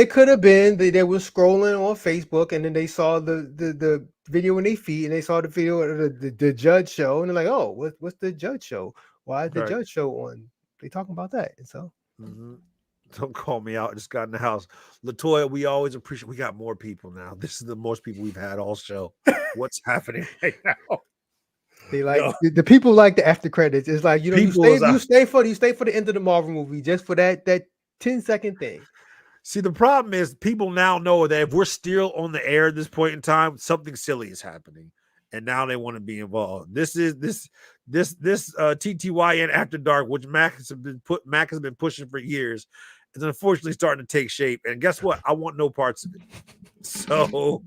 A: could have been that they were scrolling on Facebook and then they saw the video in their feed and they saw the video of the judge show and they're like, oh, what's the judge show? Why is the judge show on? They talking about that. And so
B: don't call me out. I just got in the house. Latoya, we always appreciate. We got more people now. This is the most people we've had all show. What's happening right now?
A: They like the people like the after credits. It's like you stay for the end of the Marvel movie just for that 10-second thing.
B: See, the problem is people now know that if we're still on the air at this point in time, something silly is happening, and now they want to be involved. This TTYN After Dark, which Mac has been pushing for years, is unfortunately starting to take shape. And guess what? I want no parts of it. So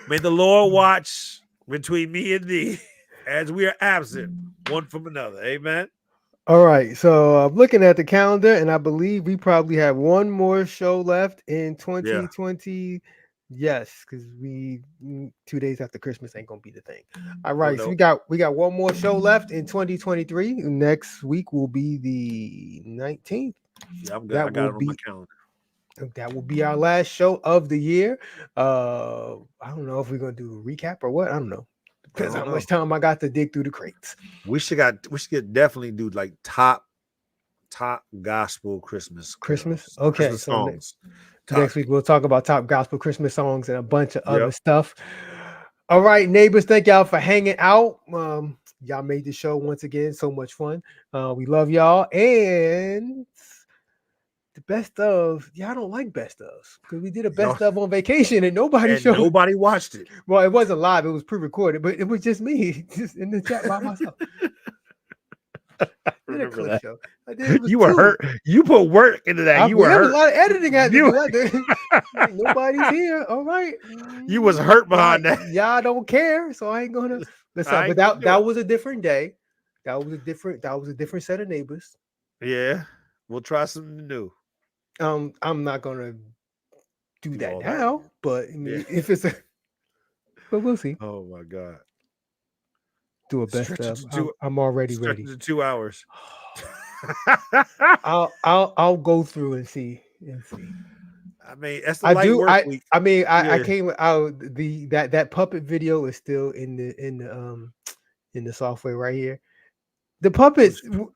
B: may the Lord watch between me and thee as we are absent one from another. Amen.
A: All right, so I'm looking at the calendar, and I believe we probably have one more show left in 2020. Yes, because 2 days after Christmas ain't gonna be the thing. All right, so we got one more show left in 2023. Next week will be the 19th.
B: Yeah, I'm good. I got it on my calendar.
A: That will be our last show of the year. I don't know if we're gonna do a recap or what. I don't know. Depends how much time I got to dig through the crates.
B: We should definitely do like top gospel Christmas.
A: Okay.
B: Christmas
A: So
B: songs.
A: Next week we'll talk about top gospel Christmas songs and a bunch of other stuff. All right, neighbors, thank y'all for hanging out. Y'all made the show once again so much fun. We love y'all. And the best of, y'all don't like best ofs because we did a best of on vacation and nobody
B: watched it.
A: Well, it wasn't live, it was pre-recorded, but it was just me just in the chat by myself. did a
B: remember
A: clip
B: that.
A: show. I did. It was
B: You were
A: 2.
B: hurt. You put work into that. You were
A: There was
B: hurt.
A: a lot of editing I had to
B: You-
A: do. I did. Like, nobody's here. All right.
B: You was hurt behind
A: Right.
B: that.
A: Y'all don't care, so I ain't gonna. Listen,
B: I
A: but
B: ain't gonna do
A: that
B: it.
A: was a different day. That was a different set of neighbors.
B: Yeah, we'll try something new.
A: I'm not gonna do that
B: all that.
A: now, but I mean,
B: Yeah.
A: if it's a, but we'll see.
B: Oh my god.
A: Do a best
B: Stretch it
A: of.
B: to 2
A: I'm already
B: stretch
A: ready.
B: it to 2 hours.
A: I'll go through and see.
B: I mean, that's the
A: I
B: light
A: do.
B: work week.
A: I mean, I
B: Yeah.
A: came out that puppet video is still in the software right here. The puppets, when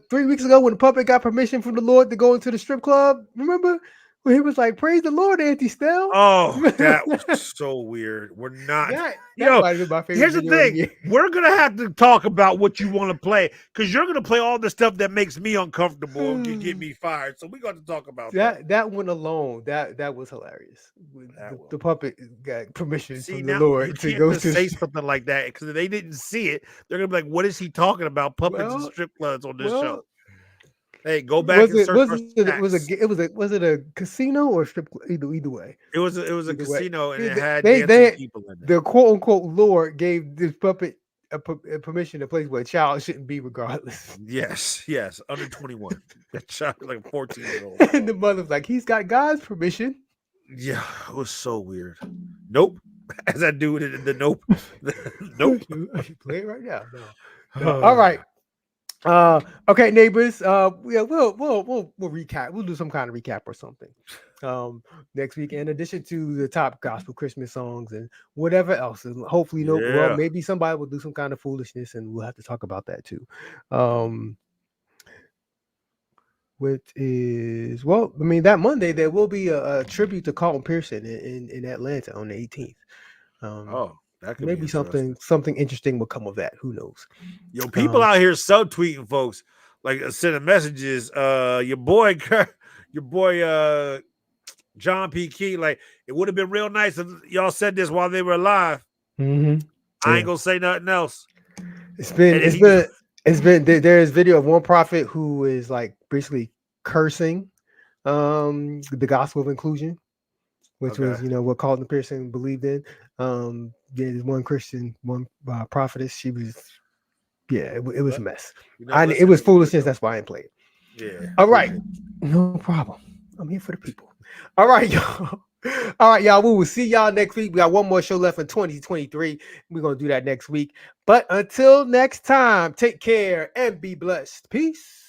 A: 3 weeks ago when the puppet got permission from the Lord to go into the strip club. Remember when he was like, "Praise the Lord, Auntie Stell."
B: Oh, that was so weird. We're not.
A: That
B: Yo,
A: might have been my favorite.
B: here's the
A: video of
B: thing.
A: year.
B: We're gonna have to talk about what you want to play because you're gonna play all the stuff that makes me uncomfortable and get me fired. So we're gonna talk about that.
A: That one alone, that was hilarious. The puppet got permission
B: See,
A: from the
B: now
A: Lord
B: you
A: to
B: can't
A: go
B: just
A: to.
B: say something like that because if they didn't see it, they're gonna be like, "What is he talking about? Puppets and
A: Well,
B: strip clubs on this
A: well,
B: show." Hey, go back and search our
A: was it a casino or a strip club? Either way.
B: It was a
A: Either way.
B: casino and it had
A: They
B: dancing people in it.
A: the quote unquote Lord gave this puppet a permission to place where a child shouldn't be, regardless.
B: Yes, under 21. That child like 14-year-old.
A: And the mother's like, he's got God's permission.
B: Yeah, it was so weird. Nope. As I do it in the nope. Nope.
A: I should play it right now. No. All right. Okay, neighbors. Yeah, we'll recap. We'll do some kind of recap or something next week, in addition to the top gospel Christmas songs and whatever else. And hopefully, well, maybe somebody will do some kind of foolishness, and we'll have to talk about that too. Which is, well, I mean, that Monday there will be a tribute to Carlton Pearson in Atlanta on the 18th.
B: That could
A: maybe
B: be
A: something interesting will come of that. Who knows?
B: Yo, people out here subtweeting folks, like sending messages. Your boy John P. Key, like, it would have been real nice if y'all said this while they were alive.
A: Mm-hmm.
B: I ain't gonna say nothing else.
A: It's been there's video of one prophet who is like basically cursing the gospel of inclusion, which was what Carlton Pearson believed in. There's one prophetess. She was, it was a mess. It was foolishness. That's why I didn't play it.
B: Yeah.
A: All right, no problem. I'm here for the people. All right, y'all. All right, y'all. We will see y'all next week. We got one more show left in 2023. We're gonna do that next week. But until next time, take care and be blessed. Peace.